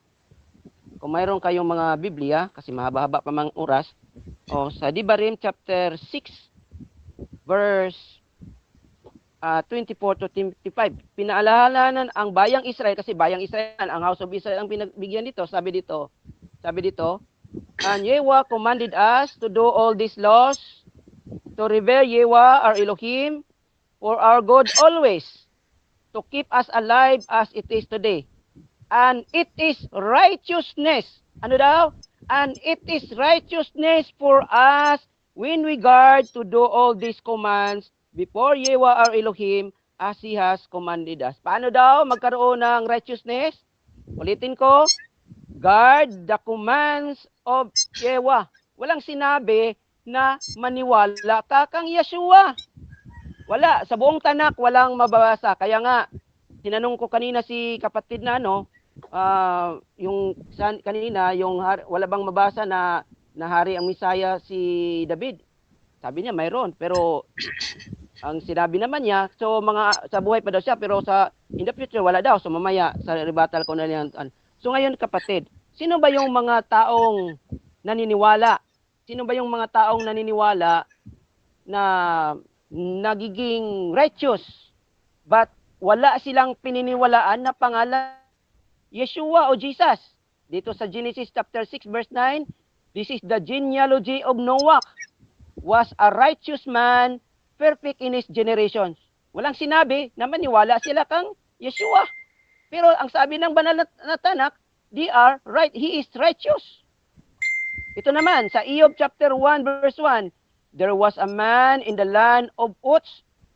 kung mayroon kayong mga Biblia, kasi mahaba-haba pa mang oras, sa Dibarim chapter 6 verse 24 to 25, pinaalalanan ang bayang Israel, kasi bayang Israel, ang house of Israel ang pinagbigyan dito. Sabi dito, and Yehovah commanded us to do all these laws, to revere Yehovah our Elohim, for our good always, to keep us alive as it is today. And it is righteousness. Ano daw? And it is righteousness for us when we guard to do all these commands before Yehovah our Elohim as He has commanded us. Paano daw magkaroon ng righteousness? Ulitin ko, guard the commands of Yehovah. Walang sinabi na maniwala ka kang Yeshua. Wala. Sa buong tanak, walang mababasa. Kaya nga, tinanong ko kanina si kapatid na kanina, wala bang mabasa na hari ang Misaya si David? Sabi niya, mayroon. Pero ang sinabi naman niya, sa buhay pa daw siya, pero in the future, wala daw. So mamaya, sa rebuttal ko na yan. So ngayon, kapatid, sino ba yung mga taong naniniwala? Sino ba yung mga taong naniniwala na nagiging righteous, but wala silang pininiwalaan na pangalan Yeshua o Jesus? Dito sa Genesis chapter 6 verse 9, this is the genealogy of Noah, was a righteous man, perfect in his generations. Walang sinabi na maniwala sila kang Yeshua. Pero ang sabi ng banal na tanak, he is righteous. Ito naman, sa Iyov chapter 1 verse 1, there was a man in the land of Uz,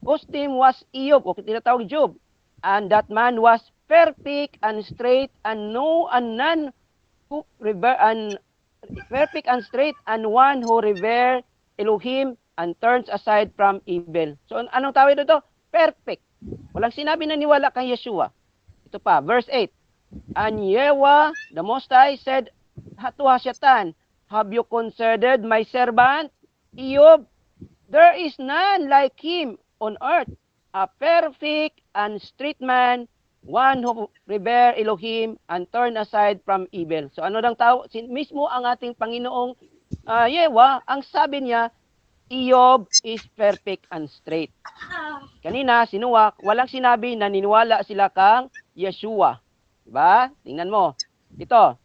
whose name was Iyov, o tinatawag Job. And that man was perfect and straight, and none who revere, and perfect and straight, and one who revere Elohim and turns aside from evil. So, anong tawag dito? Perfect. Walang sinabi na niwala kay Yeshua. Ito pa, verse 8. And Yehovah, the Most High, said to Satan, have you considered my servant Iyov? There is none like him on earth, a perfect and straight man, one who revere Elohim and turn aside from evil. So ano dang tao? Mismo ang ating Panginoong Yewa, ang sabi niya, Eob is perfect and straight. Kanina, sinuwak, walang sinabi na niniwala sila kang Yeshua. Diba? Tingnan mo. Ito,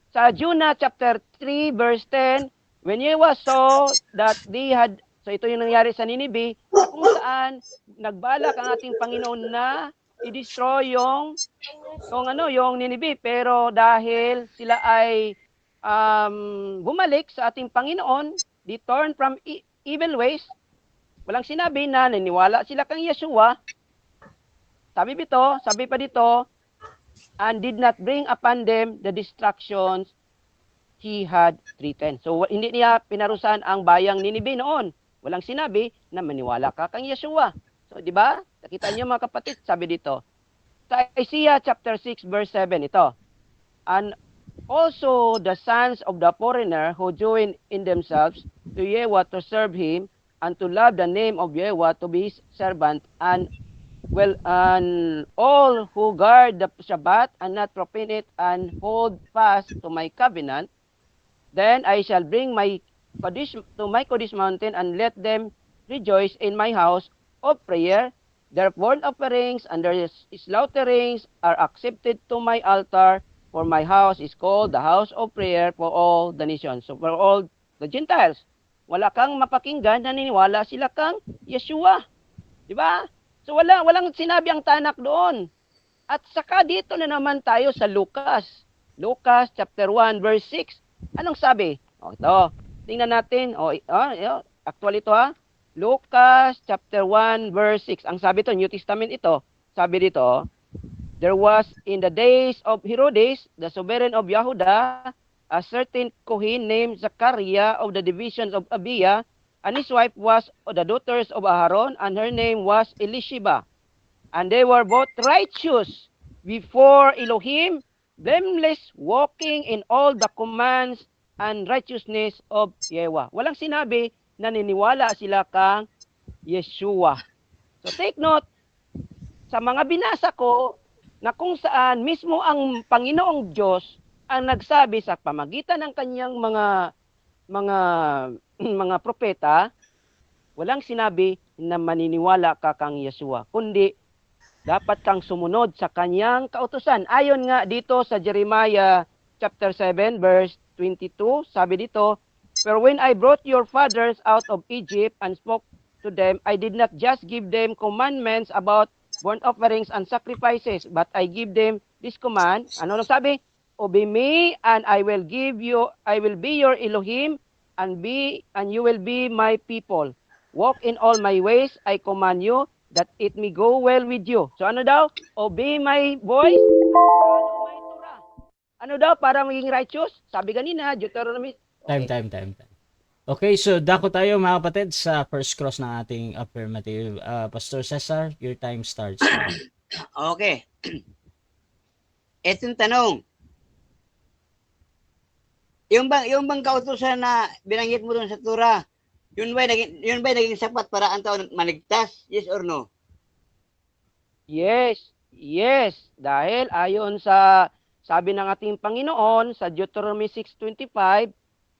sa Jonah chapter 3 verse 10, when Yewa saw that they had, so ito yung nangyari sa Ninibe, kung saan nagbalak ang ating Panginoon na i-destroy yung Ninibe, pero dahil sila ay bumalik sa ating Panginoon, they turn from evil ways, walang sinabi na naniwala sila kang Yeshua. Sabi pa dito, and did not bring upon them the destructions he had threatened. So hindi niya pinarusahan ang bayang Ninibe noon. Walang sinabi na maniwala ka kang Yeshua. So di ba? Nakita niyo mga kapatid, sabi dito. Sa Isaiah chapter 6 verse 7 ito. And also the sons of the foreigner who join in themselves to Yahweh to serve him and to love the name of Yahweh to be his servant, and all who guard the Shabbat and not profane it and hold fast to my covenant, then I shall bring my Kodesh to my Kodesh mountain and let them rejoice in my house of prayer. Their burnt offerings and their slaughterings are accepted to my altar, for my house is called the house of prayer for all the nations. So for all the Gentiles, wala kang mapakinggan na niniwala sila kang Yeshua. Di ba? So walang sinabi ang Tanak doon. At saka dito na naman tayo sa Lucas. Lucas chapter 1 verse 6. Anong sabi? Ito. Tingnan natin. Actual ito ha. Lucas chapter 1 verse 6. Ang sabi ito, New Testament ito. Sabi dito, there was in the days of Herodes, the sovereign of Yehuda, a certain Kohen named Zachariah of the divisions of Abia, and his wife was the daughters of Aaron, and her name was Elisheba. And they were both righteous before Elohim, blameless, walking in all the commands and righteousness of Yahweh. Walang sinabi na niniwala sila kang Yeshua. So take note, sa mga binasa ko, na kung saan mismo ang Panginoong Diyos ang nagsabi sa pamagitan ng kanyang mga propeta, walang sinabi na maniniwala ka kang Yeshua, kundi dapat kang sumunod sa kanyang kautusan. Ayon nga dito sa Jeremiah chapter 7 verse 22, sabi dito, for when I brought your fathers out of Egypt and spoke to them, I did not just give them commandments about burnt offerings and sacrifices, but I give them this command. Ano nang sabi? Obey me, and I will be your Elohim, and you will be my people. Walk in all my ways, I command you, that it may go well with you. So ano daw? Obey my voice, follow my Torah. Ano daw para maging righteous? Sabi kanina, Deuteronomy. Time. Okay, so dako tayo mga kapatid sa first cross ng ating affirmative. Pastor Cesar, your time starts now. Okay. Itong tanong. Yung bang kautusan na binanggit mo doon sa Torah, yun ba naging sapat para ang tao maligtas? Yes or no? Yes. Dahil ayon sa sabi ng ating Panginoon sa Deuteronomy 6:25,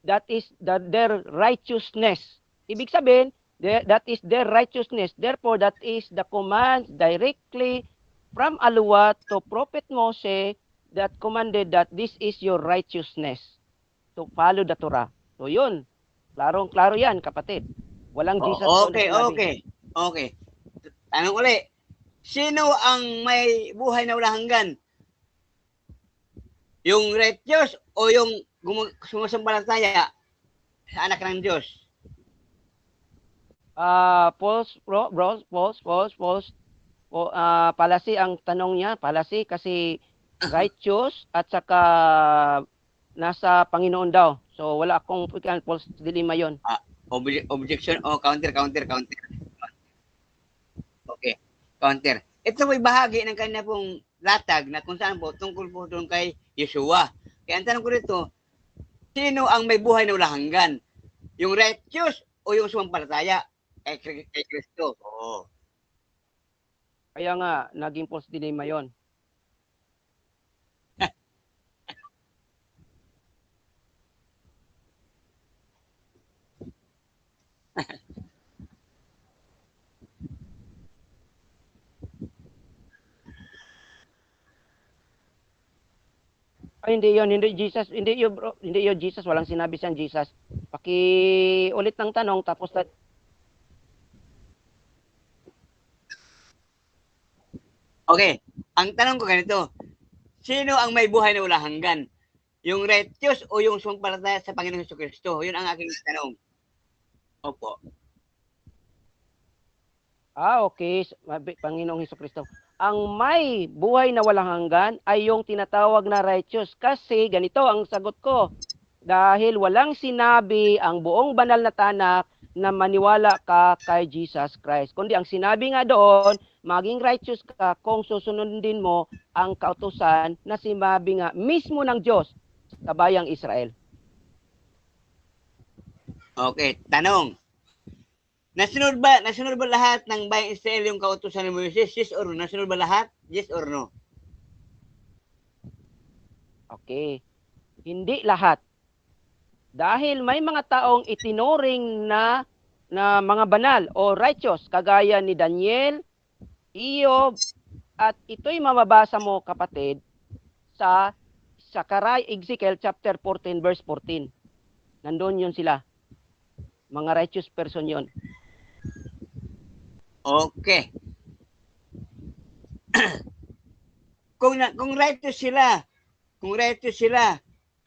that is their righteousness. Ibig sabihin, that is their righteousness. Therefore, that is the command directly from Allah to Prophet Moses that commanded that this is your righteousness, to follow the Torah. So yun, klarong-klaro yan, kapatid. Walang Jesus. Okay. Tanong uli, sino ang may buhay na walang hanggan? Yung righteous o yung sumasambalataya sa anak ng Diyos? False. Palasi ang tanong niya. Palasi kasi righteous at saka nasa Panginoon daw. So wala akong false dilemma yon. Objection o counter. Okay, counter. Ito may bahagi ng kanya pong latag na kung saan po tungkol po doon kay Yeshua. Kaya ang tanong ko rito, sino ang may buhay na walang hanggan? Yung righteous o yung sumampalataya kay Kristo? Oo. Kaya nga, naging false dilemma yon. Ay, hindi Jesus, hindi yun bro, hindi yun Jesus, walang sinabi siyang Jesus. Ulit ng tanong, tapos Okay, ang tanong ko ganito, sino ang may buhay na walang hanggan? Yung righteous o yung sumampalataya sa Panginoong Jesucristo? Yun ang aking tanong. Opo. okay, Panginoong Hesukristo. Ang may buhay na walang hanggan ay yung tinatawag na righteous. Kasi ganito ang sagot ko. Dahil walang sinabi ang buong banal na tanak na maniwala ka kay Jesus Christ. Kundi ang sinabi nga doon, maging righteous ka kung susunodin mo ang kautusan na sinabi nga mismo ng Diyos sa bayang Israel. Okay, tanong. Nasunod ba lahat ng bayang Israel yung kautusan ni Moises? Yes or no? Nasunod ba lahat? Yes or no? Okay. Hindi lahat. Dahil may mga taong itinuring na mga banal o righteous kagaya ni Daniel, Iob, at ito'y mababasa mo kapatid sa Ezekiel chapter 14 verse 14. Nandun yun sila. Mga righteous person yun. Okay. kung righteous sila,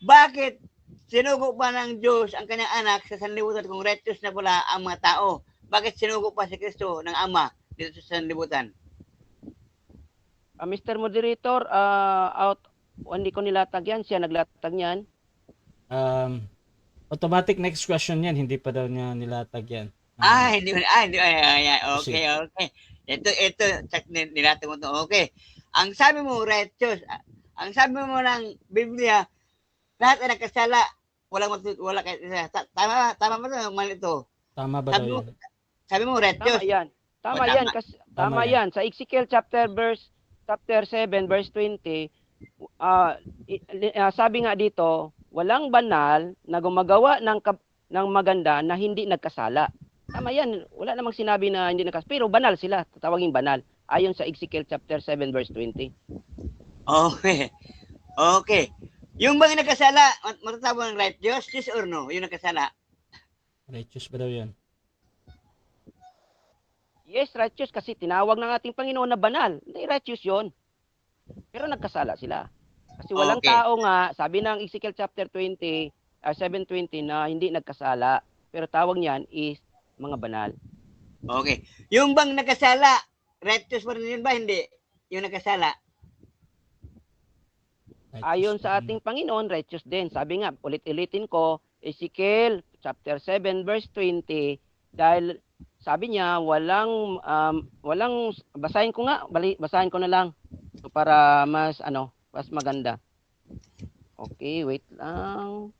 bakit sinugo pa ng Diyos ang kanyang anak sa sanlibutan kung righteous na pala ang mga tao? Bakit sinugo pa si Kristo ng Ama dito sa sanlibutan? Mr. Moderator, hindi ko nilatag yan. Siya naglatag niyan. Automatic next question yan, hindi pa daw niya nilatag yan. Hindi. Okay. Ito, check nilatag mo to. Okay. Ang sabi mo, righteous, ang sabi mo ng Biblia, lahat ay nagkasala, wala kahit isa. Tama ba ito? Mali ito. Tama ba daw yan? Sabi mo, righteous. Tama yan. Tama yan. Sa Ezekiel chapter 7 verse 20, sabi nga dito, walang banal na gumagawa ng maganda na hindi nagkasala. Tama yan. Wala namang sinabi na hindi nagkasala. Pero banal sila. Tatawagin banal. Ayon sa Ezekiel chapter 7 verse 20. Okay. Yung bang nagkasala, matatawag ng righteous, yes or no? Yung nagkasala. Righteous ba daw yan? Yes, righteous kasi tinawag ng ating Panginoon na banal. Hindi righteous yon. Pero nagkasala sila. Kasi walang tao nga, sabi ng Ezekiel chapter 7:20 na hindi nagkasala. Pero tawag niyan is mga banal. Okay. Yung bang nagkasala, righteous pa rin yun ba? Hindi. Yung nagkasala. Ayon sa ating Panginoon, righteous din. Sabi nga, ulit-ulitin ko, Ezekiel chapter 7 verse 20, dahil sabi niya, walang, basahin ko na lang para mas maganda. Okay, wait lang.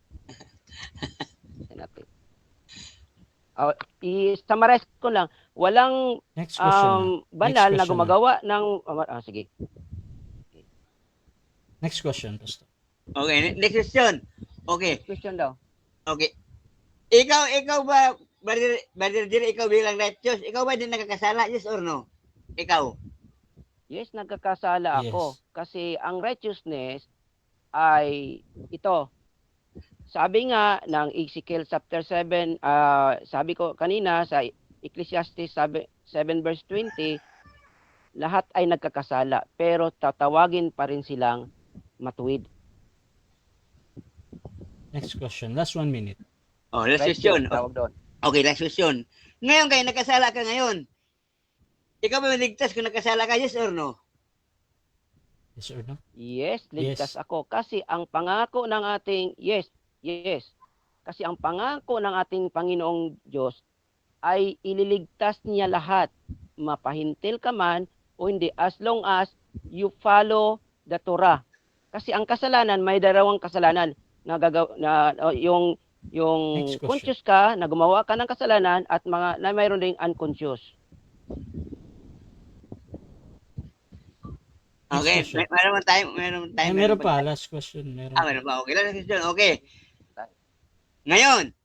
I-summarize ko lang. Walang Next question. banal na gumagawa ng sige. Next question, Pastor. Okay, next question. Okay. Next question daw. Okay. Ikaw ba, Brother Jerry, ikaw bilang righteous, ikaw ba din nagkakasala, yes or no? Ikaw? Yes, nagkakasala ako. Kasi ang righteousness ay ito. Sabi nga ng Ezekiel chapter 7, sabi ko kanina sa Ecclesiastes 7 verse 20, lahat ay nagkakasala, pero tatawagin pa rin silang matuwid. Next question. Last 1 minute. Last question. Okay, last question. Ngayon kayo, nagkasala ka ngayon. Ikaw ba maligtas kung nagkasala ka, yes or no? Yes or no? Yes, ligtas ako. Kasi ang pangako ng ating, yes. Kasi ang pangako ng ating Panginoong Diyos ay ililigtas niya lahat. Mapahintil ka man o hindi, as long as you follow the Torah. Kasi ang kasalanan, may dalawang kasalanan na yung conscious ka na gumawa ka ng kasalanan at mayroon ding unconscious. Okay, meron time. Meron pa, last question. Meron pa. Okay, last question. Okay. Ngayon,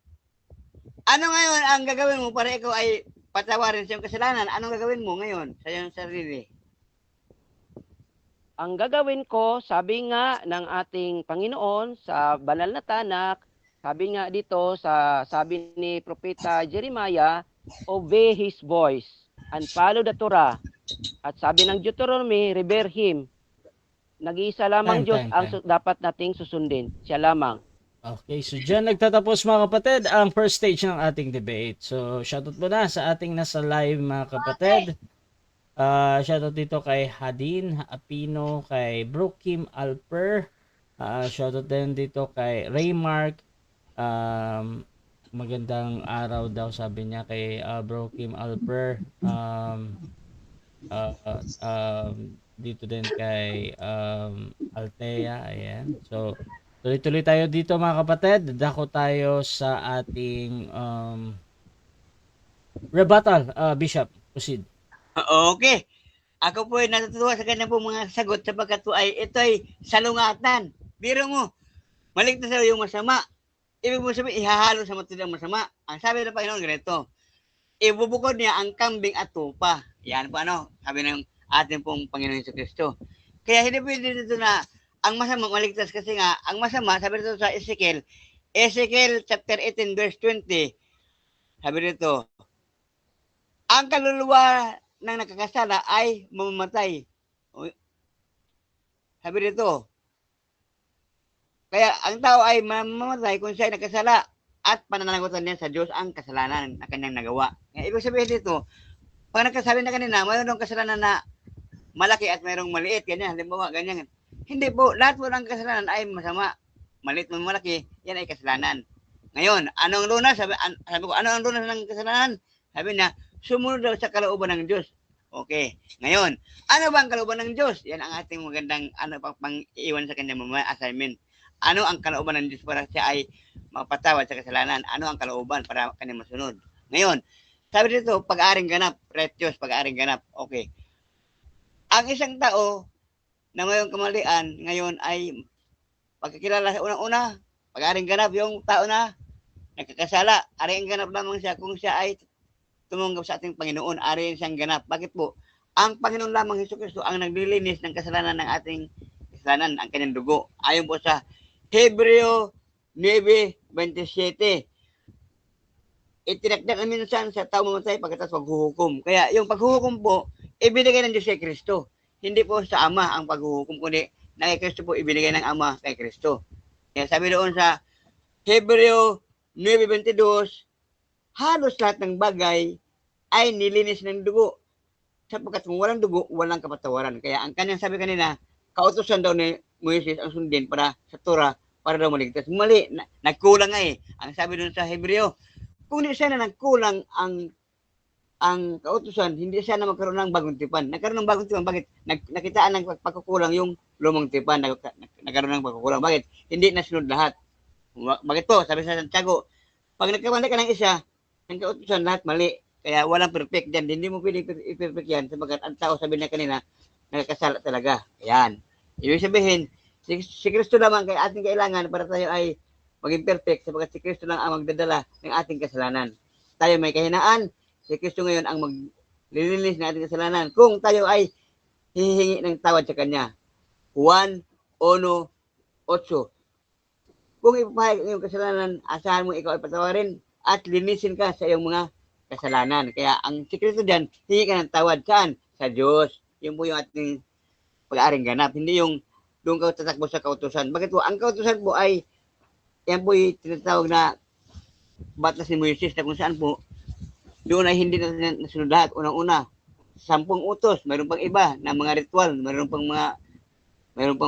Ano ngayon ang gagawin mo para ikaw ay patawarin sa iyong kasalanan? Anong gagawin mo ngayon sa iyong sarili? Ang gagawin ko, sabi nga ng ating Panginoon sa banal na tanak, sabi nga dito sabi ni Propeta Jeremiah, obey His voice and follow the Torah. At sabi ng Deuteronomy, revere Him. Nag-iisa lamang Diyos ang dapat nating susundin. Siya lamang. Okay, so dyan nagtatapos mga kapatid ang first stage ng ating debate. So shoutout muna sa ating nasa live mga kapatid. Shoutout dito kay Hadin Apino, kay Brookim Alper. Shoutout din dito kay Raymark. Magandang araw daw sabi niya kay Brookim Alper. Dito din kay Altea. Ayan. So tuloy-tuloy tayo dito mga kapatid. Dako tayo sa ating rebuttal. Bishop, proceed. Okay. Ako po ay natutuwa sa kanya po mga sagot sapagkat po ay ito ay salungatan. Biro mo, maligtas sa yung masama. Ibig mo sabihin, ihahalo sa matulad ang masama. Ang sabi ng Panginoon ganito, ibubukod niya ang kambing at tupa. Yan po ano, sabi ng ating pong Panginoon Jesucristo. Kaya hindi pwede dito na ang masama maligtas kasi nga, ang masama, sabi dito sa Ezekiel chapter 18 verse 20, sabi dito, ang kaluluwa ng nakakasala ay mamamatay. Sabi dito, kaya ang tao ay mamamatay kung siya ay nakasala at pananagutan niya sa Diyos ang kasalanan na kanyang nagawa. Kaya ibig sabihin dito, pag nagkasabi na kanina, mayroong kasalanan na malaki at mayroong maliit, ganyan, halimbawa, ganyan. Hindi po, lahat po ng kasalanan ay masama. Maliit mo malaki, yan ay kasalanan. Ngayon, anong lunas? Sabi ko, ano ang lunas ng kasalanan? Sabi niya, sumunod daw sa kalooban ng Diyos. Okay. Ngayon, ano ba ang kalooban ng Diyos? Yan ang ating magandang pang-iwan sa kanya mga assignment. Ano ang kalooban ng Diyos para siya ay mapatawad sa kasalanan? Ano ang kalooban para kanya masunod? Ngayon, sabi dito, pag-aaring ganap, righteous, pag-aaring ganap. Okay. Ang isang tao na mayroong kamalian ngayon ay pagkakilala sa unang-una, pag-aaring ganap yung tao na nagkakasala, aring ganap lamang siya kung siya ay tumanggap sa ating Panginoon, aring siyang ganap. Bakit po? Ang Panginoon lamang Jesucristo ang naglilinis ng kasalanan ng ating kasalanan, ang kanyang dugo. Ayon po sa Hebreo 9:27. Itinakdak na minsan sa tao mamatay pagkatapos paghuhukom. Kaya yung paghuhukom po, ibinigay ng Diyos kay Kristo. Hindi po sa Ama ang paghuhukom, kundi na kay Kristo po ibinigay ng Ama kay Kristo. Kaya sabi doon sa Hebreo 9:22, halos lahat ng bagay ay nilinis ng dugo. Sapagkat kung walang dugo, walang kapatawaran. Kaya ang kanyang sabi kanina, kautusan daw ni Moises ang sundin para sa Torah, para daw maligtas. Mali, nagkulang nga eh. Ang sabi doon sa Hebreo, kung di siya na nagkulang ang kautusan, hindi siya na magkaroon ng bagong tipan. Nagkaroon ng bagong tipan. Bakit? Nakitaan ng pagkukulang yung lumang tipan. Nagkaroon ng pagkukulang. Bakit? Hindi nasunod lahat. Bakit po? Sabi sa Santiago, pag nagkamali ka ng isa, ng kautusan, lahat mali. Kaya walang perfect dyan. Hindi mo pwedeng i-perfect yan. Sabagat ang tao, sabi na kanina, nagkasala talaga. Ayan. Ibig sabihin, si Kristo naman kay ating kailangan para tayo ay maging perfect sabagat si Kristo lang ang magdadala ng ating kasalanan. Tayo may kahinaan, si Kristo ngayon ang maglilinis ng ating kasalanan. Kung tayo ay hihingi ng tawad sa Kanya. Juan 1:8. Kung ipapahayag ang iyong kasalanan, asahan mo ikaw ay patawarin at linisin ka sa iyong mga kasalanan. Kaya ang si Kristo dyan, hingi ka ng tawad saan? Sa Diyos. Yun po yung ating pag-aaring ganap. Hindi yung doon ka tatakbo sa kautusan. Bakit po? Ang kautusan po ay yan po yung tinatawag na batas ni Moises na kung saan po doon ay hindi na nasunod lahat. Unang-una, 10 utos, mayroon pang iba na mga ritual, mayroon pang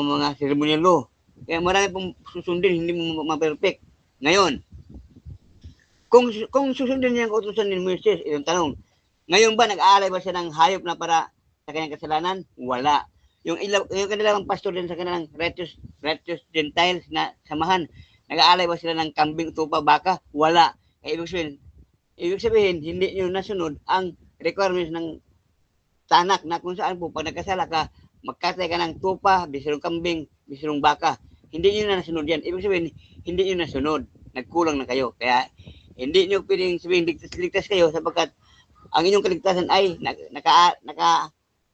mga ceremonial law. Kaya marami pong susundin, hindi mo ma-perfect. Ngayon, kung susundin niya ang kautusan ni Moises, itong tanong, ngayon ba nag-aalay ba siya ng hayop na para sa kanyang kasalanan? Wala. Yung kanilang pastor din sa kanilang righteous Gentiles na samahan, nag-aalay ba sila ng kambing, tupa, baka? Wala. Kaya ibig sabihin, hindi nyo nasunod ang requirements ng tanak na kung saan po pag nagkasala ka, magkatay ka ng tupa, bisirong kambing, bisirong baka. Hindi nyo na nasunod yan. Ibig sabihin, hindi nyo nasunod. Nagkulang na kayo. Kaya Hindi nyo pwedeng sabihin ligtas kayo sapagkat ang inyong kaligtasan ay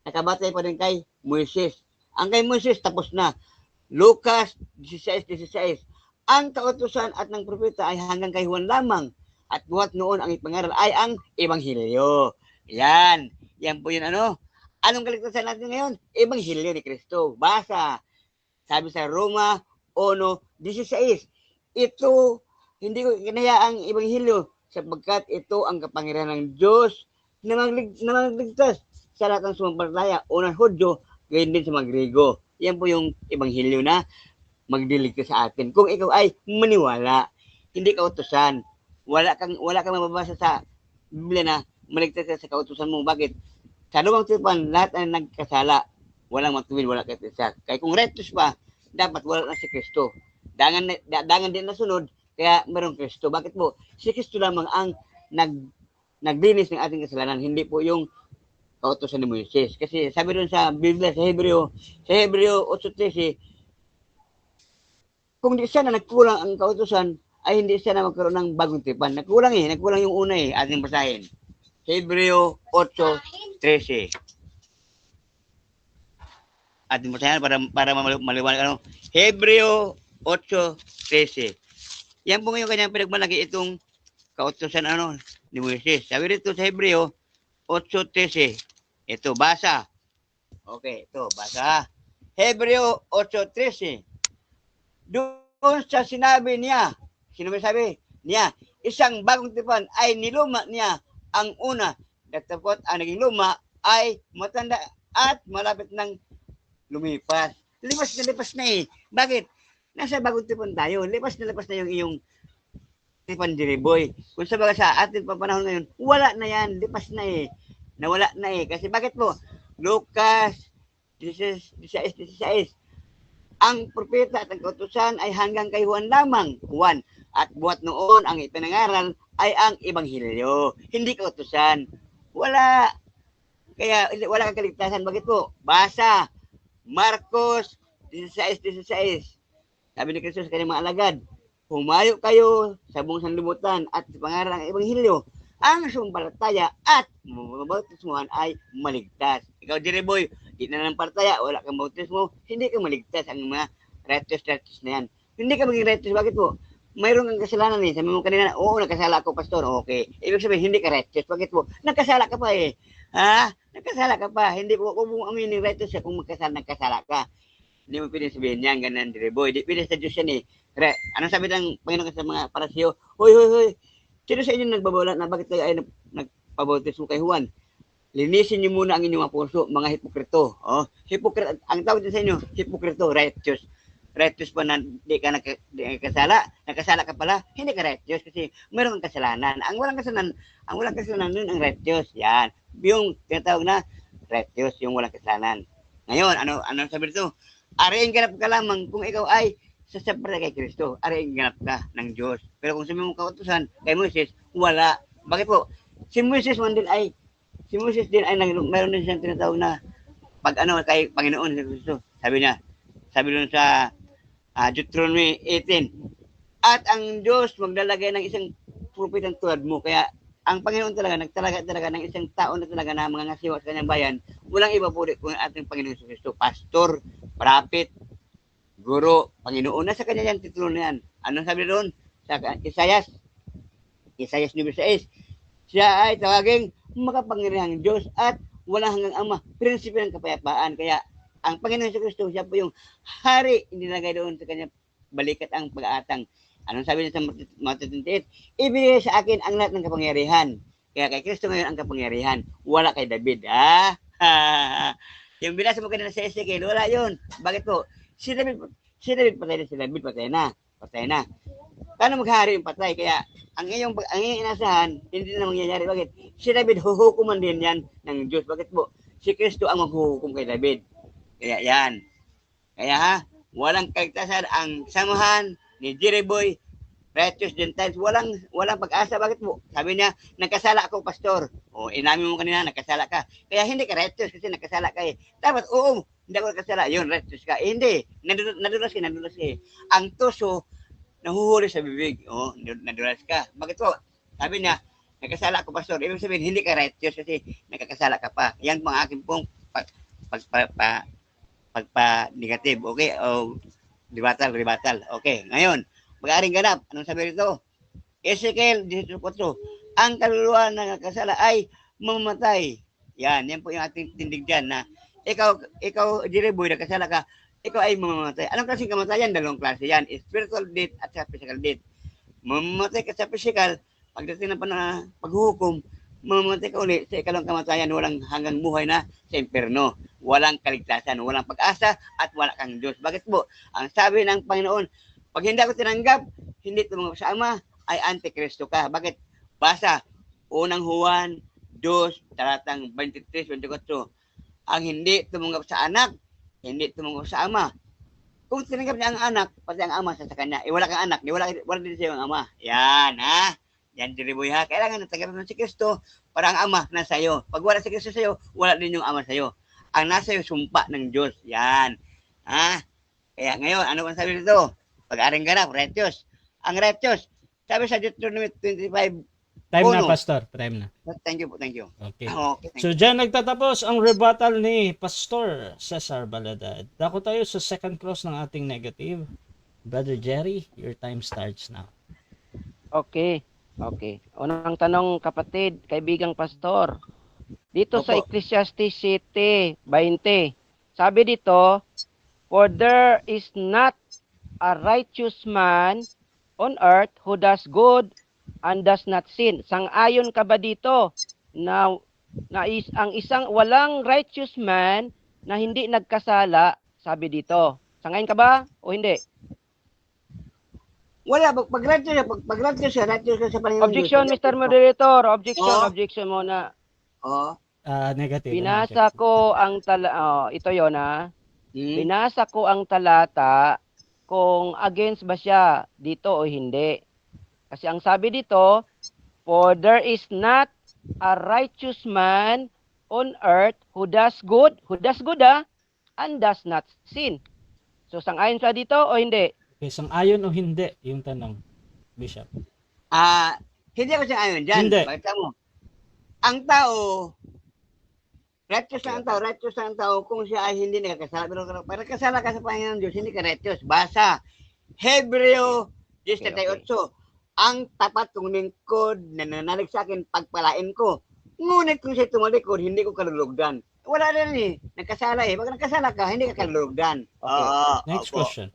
nakabatay pa rin kay Moises. Ang kay Moises tapos na. Lucas 16:16. Ang kautusan at ng propeta ay hanggang kay Juan lamang. At buhat noon ang ipangaral ay ang Ebanghelyo. Yan. Yan po yun ano. Anong kaligtasan natin ngayon? Ebanghelyo ni Kristo. Basa. Sabi sa Roma 1:16. Ito, hindi ko kinaya ang Ebanghelyo sapagkat ito ang kapangyarihan ng Diyos na magligtas sa lahat ng sumampalataya. Unang Hudyo, gayon din sa mga Grego. Yan po yung Ebanghelyo na magdiligtas sa atin. Kung ikaw ay maniwala, hindi kautusan. Wala kang mababasa sa Biblia na maligtas ka sa kautusan mo. Bakit? Sa lumang tipan, lahat ay nagkasala. Walang magtuwid, wala katigtas. Kaya kung righteous pa, dapat wala na si Kristo. Dangan din na sunod, kaya mayroong Kristo. Bakit po? Si Kristo lamang ang naglinis ng ating kasalanan, hindi po yung kautusan ni Moises. Kasi sabi doon sa Biblia, sa Hebreo 8:13, kung di siya na nagkulang ang kautusan, ay hindi siya na magkaroon ng bagong tipan. Nagkulang yung una ating basahin. Hebreo 8:13. Ating basahin para maliwanag ano. Hebreo 8:13. Yan po ngayon kanyang pinagmalaki itong kautusan ano ni Moises. Sabi rito sa Hebreo 8:13. Ito, basa. Okay, ito, basa. Hebreo 8:13. Doon sa sinabi niya, sino ba sabi? Niya, isang bagong tipan ay niluma niya ang una. Datapot ang naging luma ay matanda at malapit ng lumipas. Lipas na eh. Bakit? Nasa bagong tipan tayo. Lipas na yung iyong tipan, Jeriboy. Kung sabaga sa ating papanahon ngayon, wala na yan. Lipas na eh. Nawala na eh. Kasi bakit po? Lucas 16:16. Ang propeta at ang kautusan ay hanggang kay Juan lamang. Juan. At buhat noon ang ipinangaral ay ang Ebanghelyo. Hindi kautusan. Wala. Kaya wala kang kaligtasan. Bakit po? Basa. Marcos 16:16. Sabi ni Kristo sa kanyang mga alagad, humayo kayo sa buong sanlibutan at pangaral ang Ebanghelyo. Ang sumampalataya at mabautismuhan ay maligtas. Ikaw, Jeriboy, di na ng palataya, wala kang bautismo, hindi ka maligtas. Ang mga righteous na yan. Hindi ka maging righteous. Bakit po? Mayroon kang kasalanan eh. Sabi mo kanina, oo, nagkasala ako, pastor. Okay. Ibig sabihin, hindi ka righteous. Bakit po? Nagkasala ka pa eh. Ha? Nagkasala ka pa. Hindi po, kung aminin righteous siya, kung nagkasala ka. Hindi mo pwede sabihin yan, ganun, Jeriboy. Di pwede sa Diyos yan eh. Anong sabi ng Panginoon sa mga parasiyo? Hoy. Sino sa inyo nagbabawala na bakit kayo ay nagpabautismo kay Juan? Linisin niyo muna ang inyong mga puso, mga hipokrito. Oh, hipokrito. Ang tawag din sa inyo, hipokrito, righteous. Righteous pa na di ka nakasala ka pala, hindi ka righteous kasi mayroon kang kasalanan. Ang walang kasalanan nun ang righteous. Yan. Yung tinatawag na righteous, yung walang kasalanan. Ngayon, ano sabi dito? Ariin ganap ka lamang kung ikaw ay sasabra kay Kristo. Ariin ganap ka ng Diyos. Pero kung sabi mo kautusan kay Moises, wala. Bakit po? Si Moises din ay mayroon din siyang tinatawag na kay Panginoon si Kristo. Sabi doon sa Deuteronomy 18. At ang Diyos maglalagay ng isang propetang tulad mo. Kaya ang Panginoon nagtalaga ng isang tao na talaga na mga ngasiwa sa kanyang bayan. Walang iba po kung ating Panginoon si Kristo. Pastor, prophet, guro, Panginoon. Nasa kanya yan, titulo na yan. Anong sabi doon? Sa Isaiah 9:6. Siya ay tawaging makapangyarihang Diyos at walang hanggang Ama, prinsipe ng kapayapaan. Kaya ang Panginoon sa Kristo, siya po yung hari, inilagay doon sa kanya balikat ang pag-aatang. Anong sabi niya sa Matthew 28? Ibigay sa akin ang lahat ng kapangyarihan. Kaya kay Kristo ngayon ang kapangyarihan. Wala kay David. Yung binasa mo kanina sa Ezekiel, wala yun. Bakit po? Si David patay na. Paano maghari yung patay? Kaya ang iyong inasahan, hindi na mangyayari. Bakit? Si David, huhukuman din yan ng Diyos. Bakit po? Si Kristo ang maghuhukom kay David. Kaya yan. Kaya walang kaligtasan ang samahan ni Jeriboy, righteous Gentiles, walang pag-asa. Bakit po? Sabi niya, nagkasala ako, pastor. O, inamin mo kanina, nagkasala ka. Kaya hindi ka righteous kasi nagkasala ka eh. Dapat, oo, hindi ako nagkasala. Yun, righteous ka. Eh, hindi. Nadulas ka. Ang tuso, nahuhuli sa bibig. O, nadulas ka. Bakit po? Sabi niya, nagkasala ko, pastor. Ibig sabihin, hindi ka righteous kasi nagkakasala ka pa. Yan po ang akin pong pagpa-negative. Okay? O rebuttal. Okay. Ngayon, mag-aaring ganap. Anong sabi rito? Ezekiel 18:4. Ang kaluluwa na nagkasala ay mamatay. Yan po yung ating tindig dyan na ikaw, Jiriboy, nagkasala ka, ikaw ay mamamatay. Anong klaseng kamatayan? Dalawang klase yan. Spiritual death at sa physical death. Mamamatay ka sa physical, pagdating ng paghuhukom, mamamatay ka uli sa ikalawang kamatayan, walang hanggang buhay na sa impyerno. Walang kaligtasan, walang pag-asa, at wala kang Diyos. Bakit po? Ang sabi ng Panginoon, pag hindi ako tinanggap, hindi tumanggap sa Ama, ay antikristo ka. Bakit? Basa, unang Juan 2, talatang 23-24. Ang hindi tumanggap sa anak, hindi tumanggap sa Ama. Kung tinanggap niya ang anak, pati ang Ama sa kanya. Wala kang anak, wala din siya ang Ama. Yan, ha? Yan, Jiriboy, ha? Kailangan natanggapin mo si Kristo para ang Ama nasa iyo. Pag wala si Kristo sa iyo, wala din yung Ama sa iyo. Ang nasa iyo, sumpa ng Diyos. Yan. Ha? Kaya ngayon, ano bang sabi dito? Pag-aring ganap, righteous. Ang righteous, sabi sa Deuteronomy 25, Time na, Uno. Pastor. Time na. Thank you po, thank you. Okay. Okay, thank So, dyan nagtatapos ang rebuttal ni Pastor Cesar Baladad. Dako tayo sa second cross ng ating negative. Brother Jerry, your time starts now. Okay. Unang tanong, kapatid, kaibigang pastor. Dito sa Opo. Ecclesiastes 7:20, sabi dito, for there is not a righteous man on earth who does good and does not sin. Sang-ayon ka ba dito na ang isang walang righteous man na hindi nagkasala, sabi dito? Sang-ayon ka ba o hindi? Wala, pag-righteous siya, righteous ka sa Panginoon. Objection, Diyos. Mr. Moderator. Objection, Oh. objection muna. Oo. Negative. Binasa ko ang ito yon ha. Hmm. Binasa ko ang talata kung against ba siya dito o hindi. Kasi ang sabi dito, for there is not a righteous man on earth who does good and does not sin. So sang-ayon siya dito o hindi? Okay, sang-ayon o hindi yung tanong, Bishop? Hindi ako siya ayon dyan. Hindi. Bakit mo? Ang tao, righteous lang ang tao kung siya ay hindi nagkasala. Pero pag nagkasala ka sa Panginoon Diyos, hindi ka righteous. Basa, Hebreo 10:38. Ang tapat kong lingkod na nanalig sa akin, pagpalain ko. Ngunit kung siya tumalikod, hindi ko kalulugdan. Wala rin eh. Nagkasala eh. Pag nagkasala ka, hindi ka kalulugdan. Okay. Next Opo. question.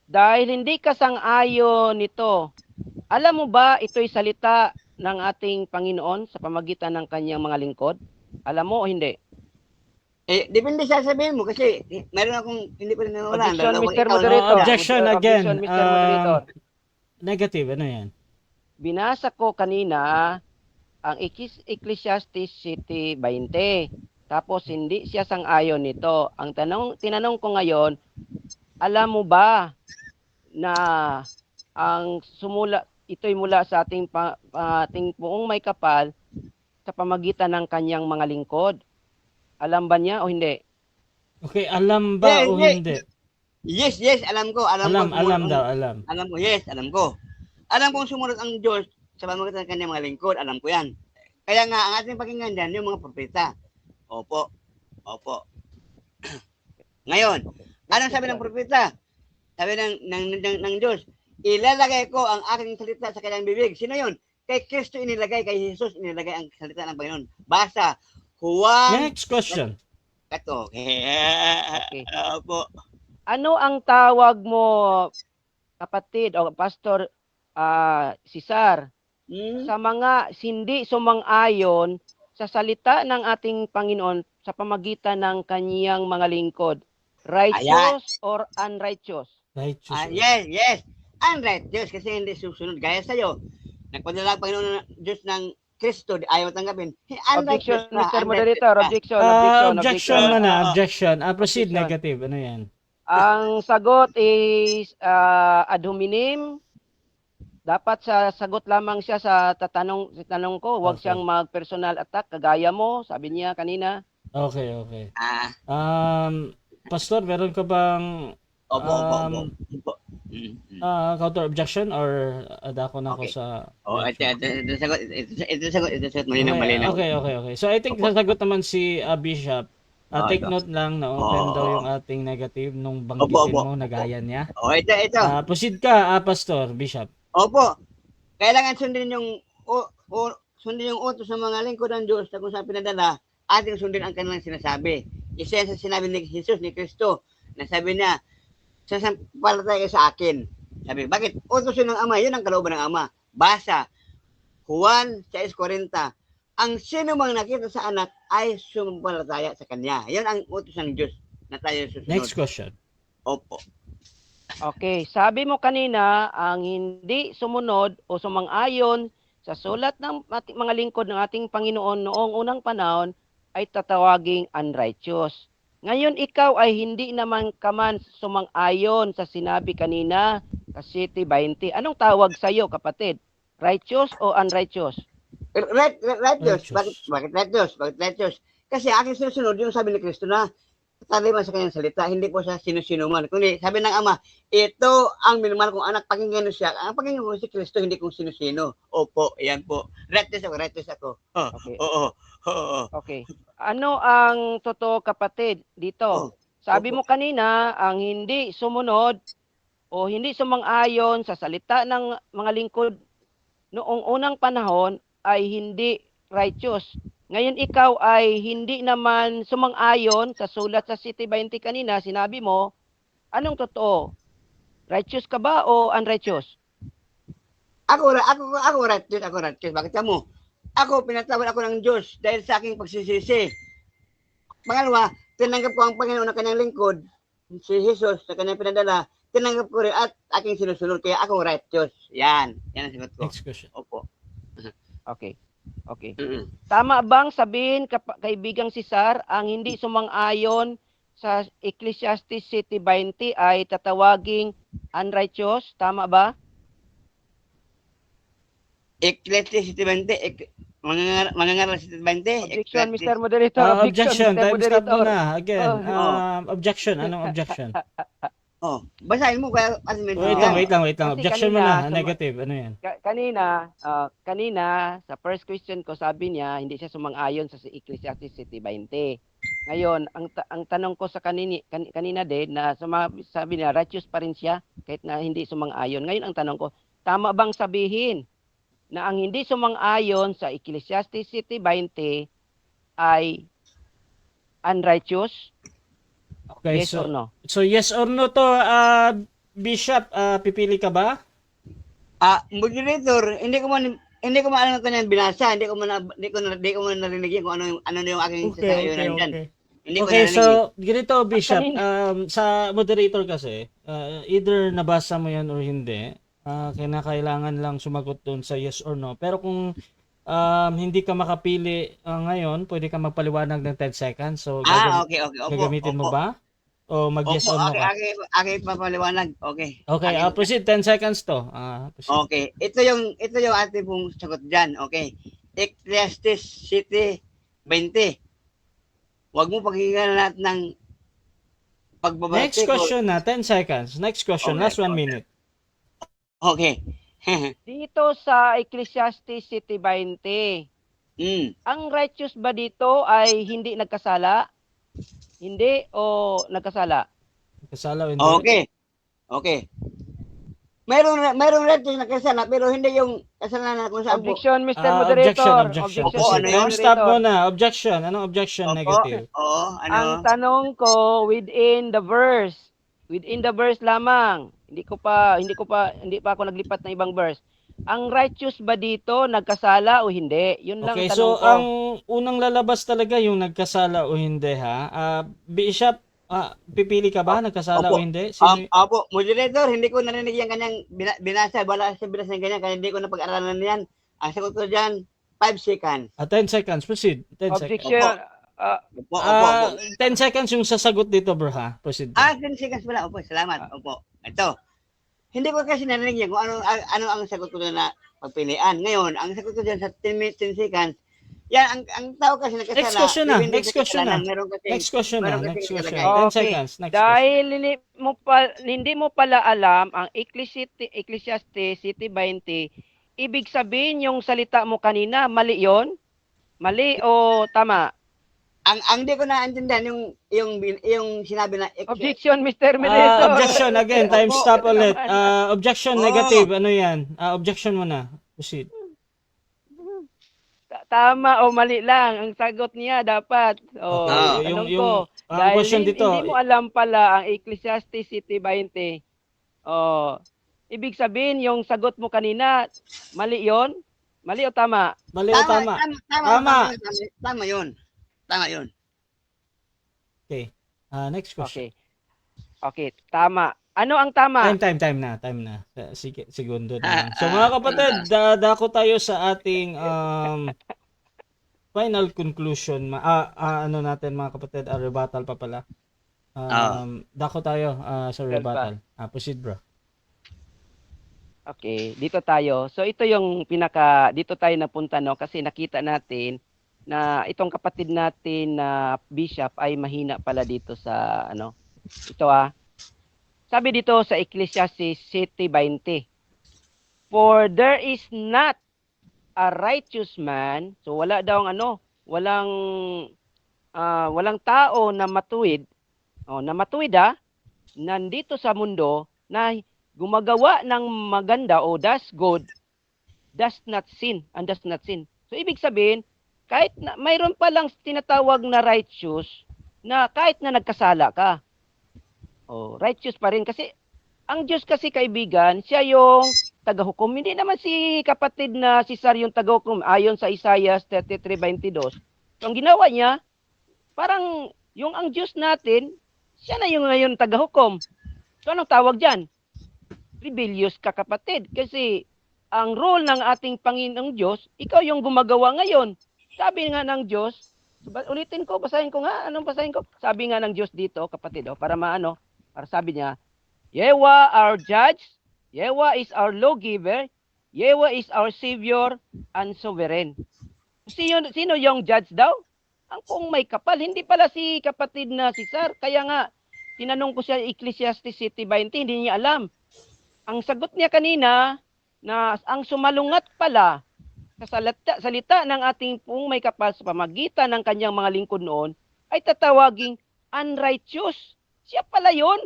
Dahil hindi ka sang-ayon nito, alam mo ba ito'y salita ng ating Panginoon sa pamagitan ng kanyang mga lingkod? Alam mo o hindi? Depende sa sabihin mo kasi meron akong hindi pa rin nawala. Objection, Mr. Moderator. Objection again. Objection, Mr. Moderator. Negative, ano yan? Binasa ko kanina ang Ecclesiastes 7:20. Tapos hindi siya sang-ayon nito. Ang tinanong ko ngayon, alam mo ba na ang ito'y mula sa ating buong may kapal sa pamagitan ng kanyang mga lingkod? Alam ba niya o hindi? Okay, alam ba o hindi? Yes, alam ko. Alam daw. Alam ko, yes, alam ko. Alam kong sumunod ang Diyos sa pamagitan ng kanyang mga lingkod, alam ko yan. Kaya nga, ang ating pakinggan dyan, yung mga propeta. Opo. Ngayon, anong sabi ng propeta? Sabi ng Diyos, ilalagay ko ang aking salita sa kanyang bibig. Sino yun? Kay Kristo inilagay, kay Jesus inilagay ang salita ng Panginoon. Basa, Juan. Next question. Ito. Okay. Opo. Ano ang tawag mo, kapatid o pastor Cesar, sa mga hindi sumang-ayon sa salita ng ating Panginoon sa pamagitan ng kaniyang mga lingkod? Righteous or unrighteous? Righteous. Yes. Unrighteous kasi hindi susunod. Gaya sa'yo. Nagpadala ang Panginoon ng Diyos ng Kristo, ayaw tanggapin. Objection, Unrighteous ka, Mr. unrighteous Moderator. ka. Objection. Muna. Objection. Proceed. Objection. Negative. Ano yan? Ang sagot is ad hominem. Dapat sa sagot lamang siya sa tanong ko. Huwag Okay. siyang mag-personal attack. Kagaya mo, sabi niya kanina. Okay. Ah, Pastor, meron ka bang opo. Um, Opo. Counter objection or dako na ako Okay. sa Oh, objection? ito sagot, malinaw. Okay. So I think Opo. sasagot naman si Bishop. Take Ito. note lang na open daw Oo. yung ating negative nung Opo, banggitin opo. mo na gaya niya. Ito. Proceed ka, Pastor, Bishop. Opo. Kailangan sundin yung sundin yung utos ng mga lingkod ng Diyos na kung saan pinadala, ating sundin ang kanilang sinasabi. Isa yan sa sinabi ni Jesus, ni Kristo, na sabi niya, sasampalataya ka sa akin. Sabi, bakit? Utos yun ng Ama, yun ang kalooban ng Ama. Basa, Juan 6:40. Ang sino mang nakita sa anak ay sumampalataya sa kanya. Yan ang utos ng Diyos na tayo susunod. Next question. Opo. Okay, sabi mo kanina, ang hindi sumunod o sumang-ayon sa sulat ng mga lingkod ng ating Panginoon noong unang panahon ay tatawaging unrighteous. Ngayon ikaw ay hindi naman kaman sumang-ayon sa sinabi kanina sa 7:20. Anong tawag sa iyo, kapatid? Righteous o unrighteous? Righteous. Righteous. Bakit righteous? Bakit righteous? Kasi aking sinusunod yung sabi ni Kristo na taliman sa kanyang salita, hindi po siya sino-sino man. Kundi sabi ng Ama, ito ang minumahal kong anak, pakinggan niyo siya. Ang pakinggan ko si Kristo, hindi kung sino-sino. Opo, yan po. Righteous ako. Okay. Oo. Okay. Ano ang totoo, kapatid, dito? Sabi mo kanina, ang hindi sumunod o hindi sumang-ayon sa salita ng mga lingkod noong unang panahon ay hindi righteous. Ngayon ikaw ay hindi naman sumang-ayon sa sulat sa 7:20 kanina, sinabi mo, anong totoo? Righteous ka ba o unrighteous? Ako righteous. Bakit mo? Ako, pinatawad ako ng Diyos dahil sa aking pagsisisi. Pangalawa, tinanggap ko ang Panginoon ng kanyang lingkod, si Jesus, sa kanyang pinadala, tinanggap ko rin at aking sinusunod, kaya ako righteous. Yan ang sagot ko. Next question. Opo. Okay. Mm-mm. Tama bang sabihin, kaibigang Cesar, ang hindi sumang-ayon sa Ecclesiastes 7:20 ay tatawaging unrighteous? Tama ba? Ecclesiastes 20, mangangaral sa 20. Objection, Mr. Moderator. Objection. Mr. Time stop Moderator. muna. Again. Oh. Objection. Anong objection? Basahin mo kaya kasi Wait lang. Kasi Objection kanina, muna. Negative. Ano yan? Kanina, sa first question ko, sabi niya, hindi siya sumang-ayon sa Ecclesiastes 7:20. Ngayon, ang tanong ko sa kanina din, na sabi niya, righteous pa rin siya, kahit na hindi sumang-ayon. Ngayon, ang tanong ko, tama bang sabihin na ang hindi sumang-ayon sa Ecclesiastes 7:20 ay unrighteous? Okay, Yes or no? So yes or no to, Bishop, pipili ka ba? Moderator, hindi ko man alam kanyang binasa, hindi ko man narinig kung ano yung aking sasayunan diyan. Hindi ko Okay, narinig. so ganito, Bishop, kanina- sa moderator kasi, either nabasa mo yan or hindi, kailangan lang sumagot doon sa yes or no. Pero kung hindi ka makapili ngayon, pwede ka magpaliwanag ng 10 seconds. So Okay. Opo. gagamitin mo ba? O mag-yes or no ka? Okay, papaliwanag. Okay. Okay, proceed. 10 seconds to. Proceed. Okay. Ito yung ating pong sagot diyan. Okay. Ecclesiastes 7:20. Huwag mo pakinggan lahat ng pagbabati. Next question na, 10 seconds. Next question, Okay, last 1 okay. minute. Okay. Dito sa Ecclesiastes 7:20, ang righteous ba dito ay hindi nagkasala? Hindi o nagkasala? Kasala o hindi? Okay. Mayroong righteous na kasala pero hindi yung kasalanan kung saan po. Objection, Mr. Moderator. Objection. Opo, ano yun? Time stop mo na. Objection. Anong objection? Negative. Oo, Ang tanong ko, within the verse lamang. Hindi pa ako naglipat ng ibang verse. Ang righteous ba dito nagkasala o hindi? Yun lang Okay, ang tanong so ko. ang unang lalabas talaga yung nagkasala o hindi, ha? Bishop, pipili ka ba? Nagkasala o hindi? Opo, moderator, hindi ko narinig yung kanyang binasa. Wala siya binasa ng ganyan, kaya hindi ko napag-aralan yan. Ang sagot ko dyan, 5 seconds. 10 seconds. Proceed. 10 seconds. Objection. Opo. 10 seconds yung sasagot dito, bro, ha? Proceed. 10 seconds pala. Opo, salamat. Opo. Ito. Hindi ko kasi narinig yan kung ano ang sagot ko na pagpilian. Ngayon, ang sagot ko dyan sa 10 seconds, Yan, ang tao kasi nagkasala. Next question na, depende next sa question kasalanan. na. Meron kasi, Next question na, meron kasi next question. nakalagay. 10 Okay. seconds, next question. Dahil hindi mo pala alam ang Ecclesiastes City 20, ibig sabihin yung salita mo kanina, mali yon? Mali o tama? Ang di ko naintindihan yung sinabi na Objection, Mr. Mediator. Objection, again, time Opo. stop ulit. Naman. Objection, Oo. negative, ano yan? Objection mo na. Proceed. Tama o mali lang. Ang sagot niya dapat. O, Okay, tanong yung ko. ang Dahil question dito, hindi mo alam pala ang Ecclesiastes City 20. O, ibig sabihin yung sagot mo kanina, mali yon? Mali o tama? mali o tama? Tama. Tama yun. Tama yun. Okay. Next question. Okay. Okay, tama. Ano ang tama? Time na. Sige, segundo na lang. So mga kapatid, dako tayo sa ating final conclusion. Ano natin mga kapatid, rebuttal pa pala. Dako tayo sa rebuttal. Proceed bro. Okay, dito tayo. So ito yung dito tayo napunta no kasi nakita natin na itong kapatid natin na bishop ay mahina pala dito sa ano. Ito sabi dito sa Ecclesiastes City 20. For there is not a righteous man, so wala daw walang tao na matuwid. Na matuwid nandito sa mundo na gumagawa ng maganda o does good, does not sin, and does not sin. So ibig sabihin, kahit na mayroon pa lang tinatawag na righteous na kahit na nagkasala ka, righteous pa rin kasi ang Diyos kasi kaibigan, siya yung tagahukom. Hindi naman si kapatid na si Sar yung tagahukom ayon sa Isaiah 33:22. So ang ginawa niya, parang yung ang Diyos natin, siya na yung ngayon tagahukom. So anong tawag diyan? Rebellious ka kapatid kasi ang role ng ating Panginoong Diyos, ikaw yung gumagawa ngayon. Sabi nga ng Diyos, ulitin ko, basahin ko nga, anong basahin ko? Sabi nga ng Diyos dito, kapatid, para para sabi niya, Yehovah our judge, Yehovah is our lawgiver, Yehovah is our savior and sovereign. Sino yung judge daw? Ang kung may kapal, hindi pala si kapatid na si Sar. Kaya nga, tinanong ko siya Ecclesiastes City 20, hindi niya alam. Ang sagot niya kanina, na ang sumalungat pala sa salita ng ating pong may kapal sa pamagitan ng kanyang mga lingkod noon, ay tatawaging unrighteous. Siya pala yun.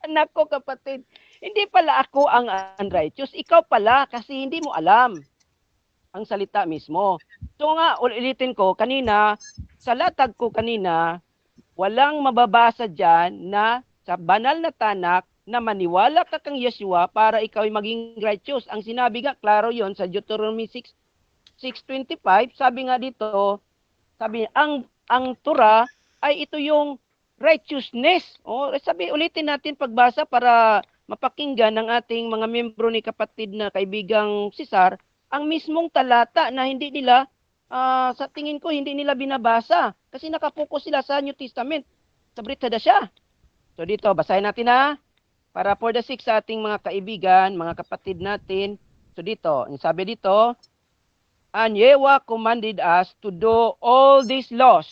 Anak ko kapatid, hindi pala ako ang unrighteous. Ikaw pala kasi hindi mo alam ang salita mismo. So nga, ulitin ko, kanina, sa latag ko kanina, walang mababasa dyan na sa banal na tanak na maniwala ka kang Yeshua para ikaw ay maging righteous. Ang sinabi nga, klaro yon sa Deuteronomy 6:25, sabi nga dito, sabi ang Torah ay ito yung righteousness. Sabi, ulitin natin pagbasa para mapakinggan ng ating mga membro ni kapatid na kaibigang si Sar, ang mismong talata na hindi nila, sa tingin ko, hindi nila binabasa. Kasi nakapokus sila sa New Testament. Sa Brit Hadashah. So dito, basahin natin para for the sake sa ating mga kaibigan, mga kapatid natin. So dito, sabi dito, and Yehovah commanded us to do all these laws,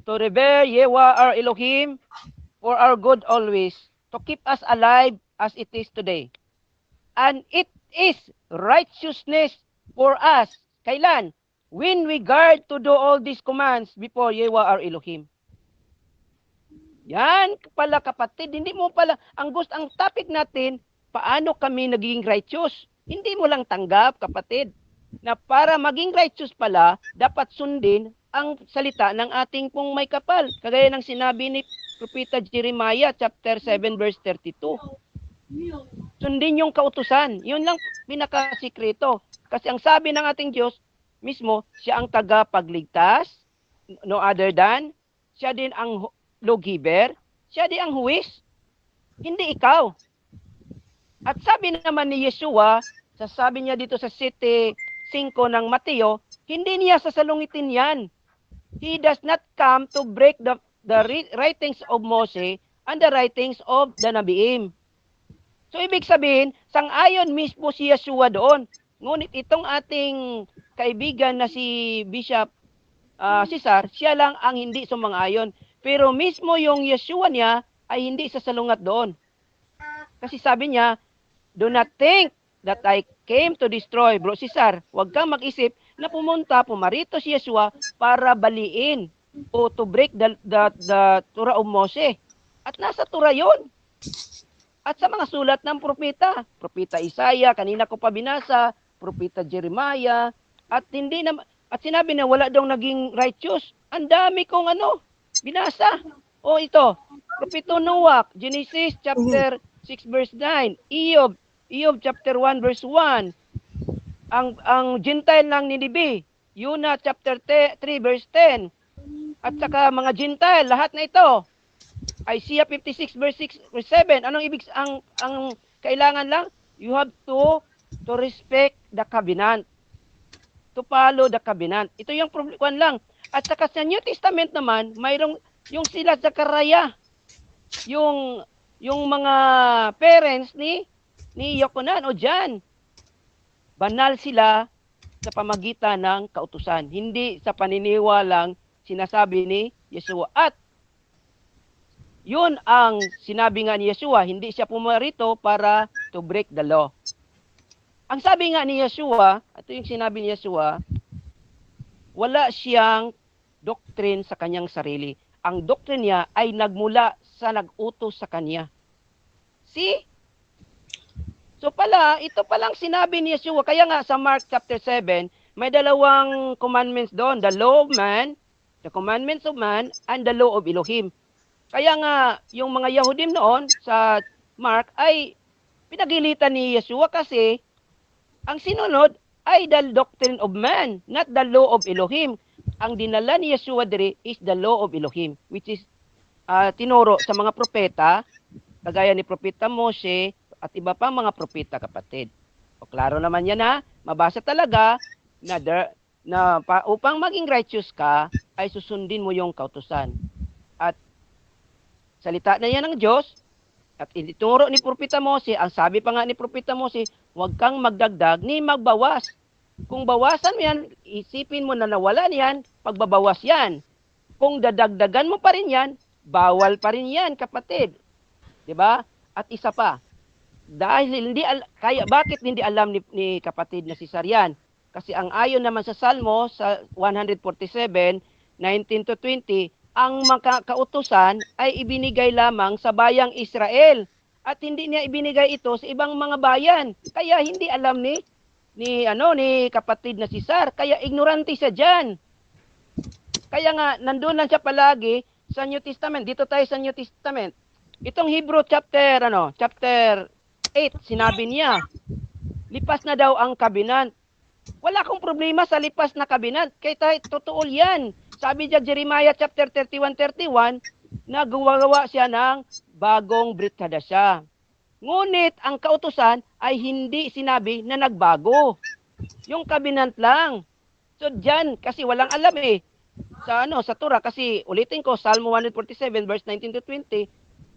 to revere Yehovah our Elohim for our good always, to keep us alive as it is today. And it is righteousness for us. Kailan? When we guard to do all these commands before Yehovah our Elohim. Yan pala kapatid, hindi mo pala, ang topic natin, paano kami naging righteous? Hindi mo lang tanggap kapatid, na para maging righteous pala, dapat sundin ang salita ng ating pong may kapal. Kagaya ng sinabi ni Propeta Jeremiah chapter 7 verse 32. Sundin yung kautusan. Yun lang pinakasikreto. Kasi ang sabi ng ating Diyos mismo, siya ang tagapagligtas, no other than, siya din ang lawgiver, siya din ang huwis, hindi ikaw. At sabi naman ni Yeshua, sasabi niya dito sa City 5 ng Mateo, hindi niya sasalungitin yan. He does not come to break the writings of Moses and the writings of the Nabiim. So ibig sabihin, sang-ayon mismo si Yeshua doon. Ngunit itong ating kaibigan na si Bishop Cesar, siya lang ang hindi sumang-ayon. Pero mismo yung Yeshua niya ay hindi sasalungat doon. Kasi sabi niya, do not think that I came to destroy. Bro Cesar, huwag kang mag-isip na pumarito si Yeshua para baliin o to break the Torah of Moses. At nasa Torah yun. At sa mga sulat ng propeta, propeta Isaiah, kanina ko pa binasa, propeta Jeremiah, at sinabi na wala daw naging righteous. Ang dami kong binasa. O ito, propeta Noah, Genesis chapter 6 verse 9, Iob chapter 1 verse 1, ang Gentile ng Ninibe, Yuna chapter 3 verse 10, at saka mga Gentile, lahat na ito. Isaiah 56 verse 6 verse 7. Anong ibig ang kailangan lang? You have to respect the covenant. To follow the covenant. Ito yung problem lang. At saka sa New Testament naman, mayroong yung sila Zechariah. Yung mga parents ni Yochanan o John. Banal sila sa pamagitan ng kautusan. Hindi sa paniniwalang sinasabi ni Yeshua. At yun ang sinabi nga ni Yeshua, hindi siya pumarito para to break the law. Ang sabi nga ni Yeshua, ito yung sinabi ni Yeshua, wala siyang doctrine sa kanyang sarili. Ang doctrine niya ay nagmula sa nag-utos sa kanya. See? So ito palang sinabi ni Yeshua. Kaya nga sa Mark chapter 7, may dalawang commandments doon. The law of man, the commandments of man, and the law of Elohim. Kaya nga, yung mga Yahudim noon sa Mark ay pinagilitan ni Yeshua kasi ang sinunod ay the doctrine of man, not the law of Elohim. Ang dinala ni Yeshua diri is the law of Elohim, which is tinuro sa mga propeta, kagaya ni Propeta Mose at iba pang mga propeta, kapatid. O klaro naman yan mabasa talaga na upang maging righteous ka, ay susundin mo yung kautusan. At salita na yan ng Diyos, at ituro ni Propeta Mose, ang sabi pa nga ni Propeta Mose, huwag kang magdagdag ni magbawas. Kung bawasan mo yan, isipin mo na nawala niyan, pagbabawas yan. Kung dadagdagan mo pa rin yan, bawal pa rin yan, kapatid. 'Di ba? At isa pa, dahil bakit hindi alam ni kapatid na si Sarian? Kasi ang ayon naman sa Salmo sa 147, 19 to 20, ang mga kautusan ay ibinigay lamang sa bayang Israel at hindi niya ibinigay ito sa ibang mga bayan. Kaya hindi alam ni kapatid na si Sar, kaya ignorante siya diyan. Kaya nga nandoon lang siya palagi sa New Testament. Dito tayo sa New Testament. Itong Hebrew chapter 8, sinabi niya, lipas na daw ang covenant. Wala akong problema sa lipas na covenant. Kaya totoo yan. Sabi niya Jeremiah chapter 31, na gawa siya ng bagong Brit Hadashah. Ngunit ang kautusan ay hindi sinabi na nagbago. Yung covenant lang. So diyan kasi walang alam sa Torah, kasi ulitin ko Psalm 147 verse 19 to 20,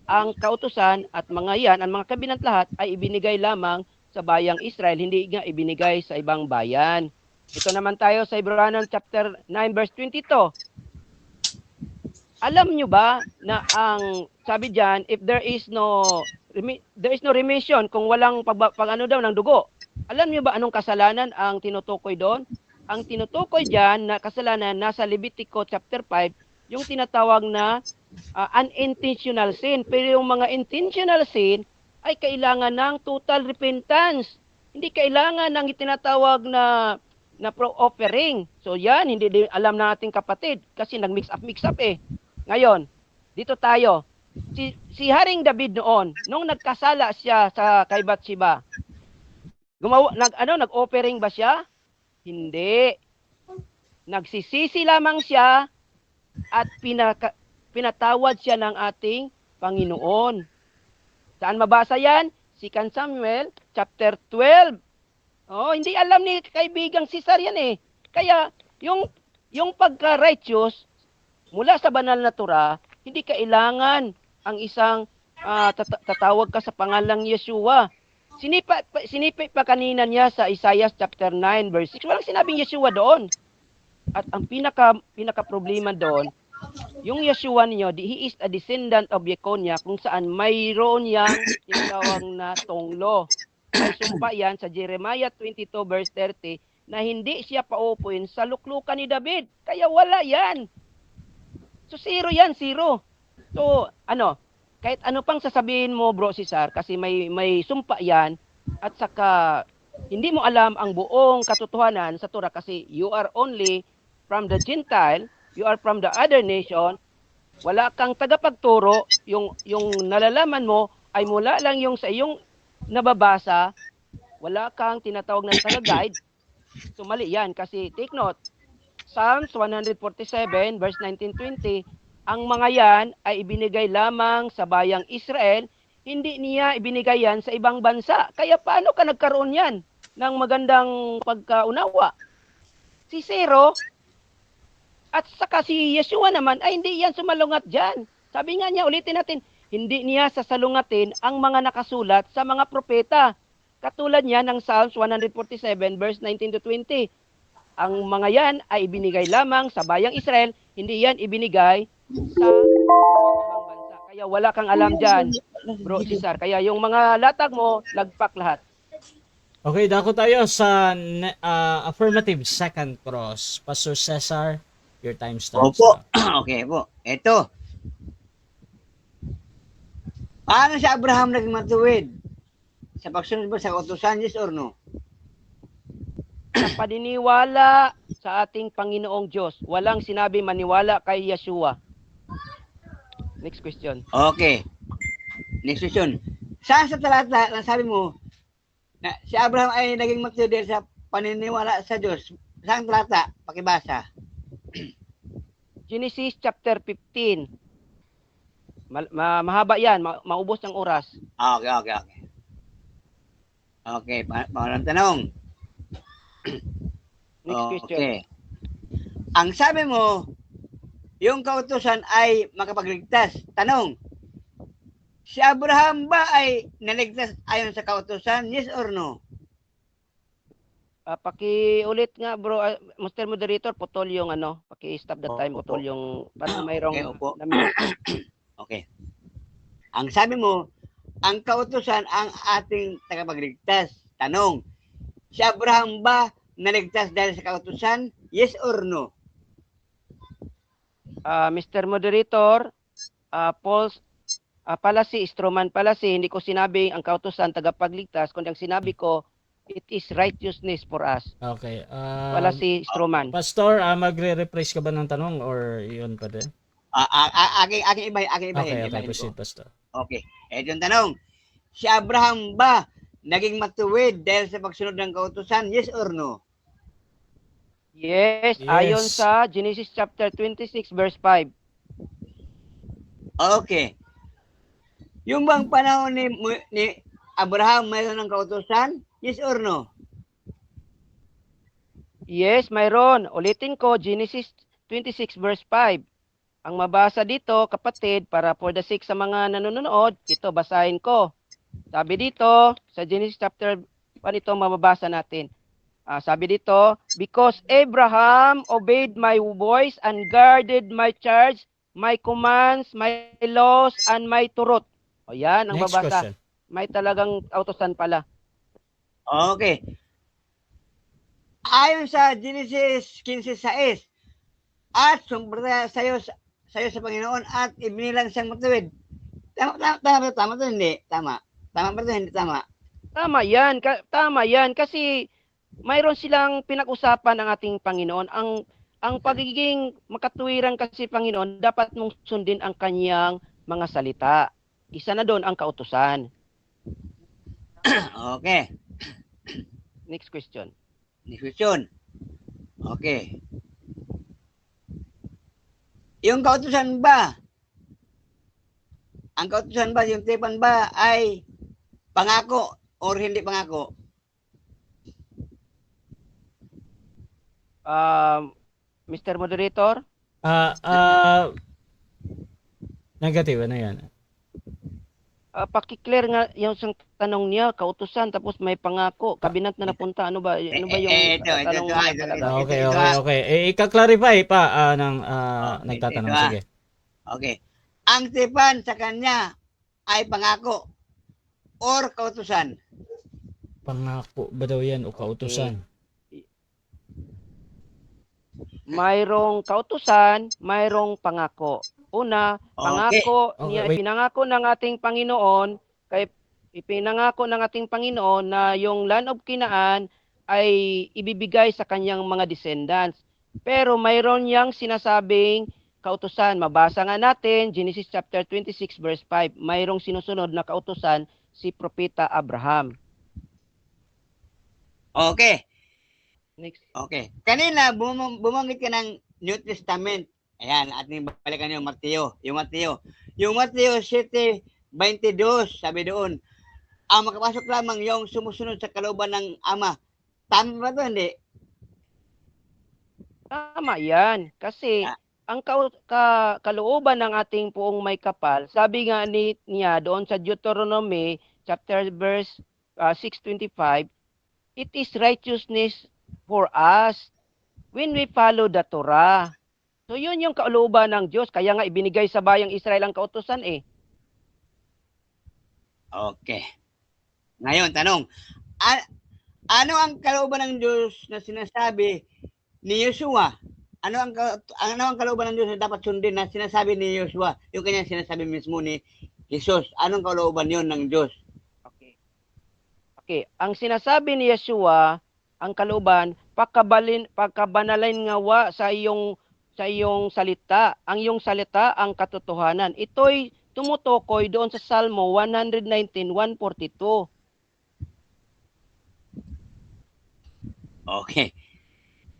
ang kautusan at ang mga covenant lahat ay ibinigay lamang sa bayang Israel, hindi nga ibinigay sa ibang bayan. Ito naman tayo sa Hebrews chapter 9 verse 22. Alam nyo ba na ang sabi diyan, if there is no remission kung walang daw ng dugo. Alam nyo ba anong kasalanan ang tinutukoy doon? Ang tinutukoy diyan na kasalanan nasa Levitico chapter 5, yung tinatawag na unintentional sin. Pero yung mga intentional sin ay kailangan ng total repentance. Hindi kailangan ng itinatawag na offering. So yan, hindi din alam na ating kapatid kasi nag-mix up Ngayon, dito tayo. Si Haring David noon, nung nagkasala siya kay Bathsheba, nag-offering ba siya? Hindi. Nagsisisi lamang siya at pinatawad siya ng ating Panginoon. Saan mabasa yan? 2 Samuel chapter 12. Hindi alam ni kaibigang Cesar yan Kaya yung pagka-righteous mula sa banal na Torah, hindi kailangan ang isang tatawag ka sa pangalang Yeshua. Sinipi pa kanina niya sa Isaiah chapter 9 verse 6. Walang sinabing Yeshua doon. At ang pinaka problema doon, yung Yeshua niyo, he is a descendant of Yekonia kung saan mayroon yang tinatawag na tonglo. May sumpa yan sa Jeremiah 22 verse 30 na hindi siya paupuin sa luklukan ni David. Kaya wala yan. So zero yan, zero. So kahit ano pang sasabihin mo bro Cesar kasi may sumpa yan at saka hindi mo alam ang buong katotohanan sa Torah kasi you are only from the Gentile, you are from the other nation, wala kang tagapagturo, yung nalalaman mo ay mula lang yung sa iyong nababasa, wala kang tinatawag na taga-guide. So mali yan kasi take note, Psalms 147 verse 19-20, ang mga yan ay ibinigay lamang sa bayang Israel, hindi niya ibinigay yan sa ibang bansa. Kaya paano ka nagkaroon yan ng magandang pagkaunawa? Si Zero at saka si Yeshua naman ay hindi yan sumalungat dyan. Sabi nga niya, ulitin natin, hindi niya sasalungatin ang mga nakasulat sa mga propeta. Katulad niya ng Psalms 147 verse 19-20. Ang mga yan ay ibinigay lamang sa bayang Israel, hindi yan ibinigay sa ibang bansa. Kaya wala kang alam dyan, bro Cesar. Kaya yung mga latag mo, lagpak lahat. Okay, dako tayo sa affirmative second cross. Pastor Cesar, your time starts Opo. now. Okay po. Ito. Paano si Abraham naging matuwid? Sa pagsunod ba sa kautusan, yes or no? Sa paniniwala sa ating Panginoong Diyos, walang sinabi maniwala kay Yeshua. Next question. Okay. Next question. Saan sa talata na sabi mo na si Abraham ay naging matuwid dahil sa paniniwala sa Diyos? Saan talata? Pakibasa. Genesis chapter 15. Mahaba yan, maubos ng oras. Okay. Okay, pangalang tanong. Next question. Okay. Ang sabi mo, yung kautusan ay makapagligtas. Tanong, si Abraham ba ay naligtas ayon sa kautusan? Yes or no? Paki-ulit nga bro, Mr. Moderator, putol yung paki-stop the time, Opo. putol yung parang mayroong Okay, opo. na-mute. Okay. Ang sabi mo, ang kautusan ang ating tagapagligtas. Tanong, si Abraham ba naligtas dahil sa kautusan? Yes or no? Mr. Moderator, Paul's Palasi, Stroman Palasi, hindi ko sinabing ang kautusan tagapagligtas, kundi ang sinabi ko, it is righteousness for us. Okay. Palasi, Stroman. Pastor, magre-rephrase ka ba ng tanong or yun pa din? Aking iba. Okay, proceed, Pastor. Okay. Ito yung tanong. Si Abraham ba naging matuwid dahil sa pagsunod ng kautusan? Yes or no? Yes, Yes. ayon sa Genesis chapter 26 verse 5. Okay. Yung bang panahon ni Abraham mayroon ng kautusan? Yes or no? Yes, mayroon. Ulitin ko, Genesis 26 verse 5. Ang mabasa dito, kapatid, para for the sake sa mga nanonood, ito basahin ko. Sabi dito, sa Genesis chapter 1 ito mababasa natin. Sabi dito, because Abraham obeyed my voice and guarded my charge, my commands, my laws, and my turot. O yan, ang Next babasa. question. May talagang autosan pala. Okay. Ayon sa Genesis 15:6, at sumpah sa'yo sa Panginoon at ibinilang siyang matuwid. Tama to, hindi? Tama. Tama ba to, hindi tama? Tama yan. Kasi mayroon silang pinag-usapan ng ating Panginoon. Ang pagiging makatuwiran kasi Panginoon, dapat mong sundin ang kanyang mga salita. Isa na doon ang kautusan. Okay. Next question. Next question. Okay. Yung kautusan ba, ang kautusan ba, yung tipan ba ay pangako or hindi pangako? Mr. Moderator, Negative, ano yan? Paki-clear nga yung isang tanong niya, kautusan tapos may pangako, kabinat na napunta. Ano ba yung ito, tanong ito, niya ito, talaga? Okay, ito, okay, okay. Ika-clarify pa ng ito, nagtatanong. ito, Sige. Okay. Ang tipan sa kanya ay pangako or kautusan. Pangako ba daw yan o kautusan? Mayroong kautusan, mayroong pangako. Una, pangako Okay, niya, wait. ipinangako ng ating Panginoon, ipinangako ng ating Panginoon na yung land of Canaan ay ibibigay sa kanyang mga descendants. Pero mayroon niyang sinasabing kautusan. Mabasa nga natin, Genesis chapter 26 verse 5. Mayroong sinusunod na kautusan si Propeta Abraham. Okay. Next. Okay. Kanina, bumanggit ka ng New Testament. Ayan, ating balikan yung Mateo. Yung Mateo 7:22, sabi doon, ang makapasok lamang yung sumusunod sa kalooban ng Ama. Tama ba ito? Hindi. Tama yan. Kasi ang kalooban ng ating poong may kapal, sabi nga niya doon sa Deuteronomy chapter verse 6:25, it is righteousness for us when we follow the Torah. So yun yung kalooban ng Diyos. Kaya nga ibinigay sa bayang Israel ang kautusan eh. Okay. Ngayon, tanong. Ano ang kalooban ng Diyos na sinasabi ni Yeshua? Ano ang kalooban ng Diyos na dapat sundin na sinasabi ni Yeshua? Yung kanyang sinasabi mismo ni Jesus. Anong kalooban yon ng Diyos? Okay. Ang sinasabi ni Yeshua, ang kalooban, pagkabanalin ngawa sa iyong salita. Ang iyong salita ang katotohanan. Ito'y tumutukoy doon sa Salmo 119:142.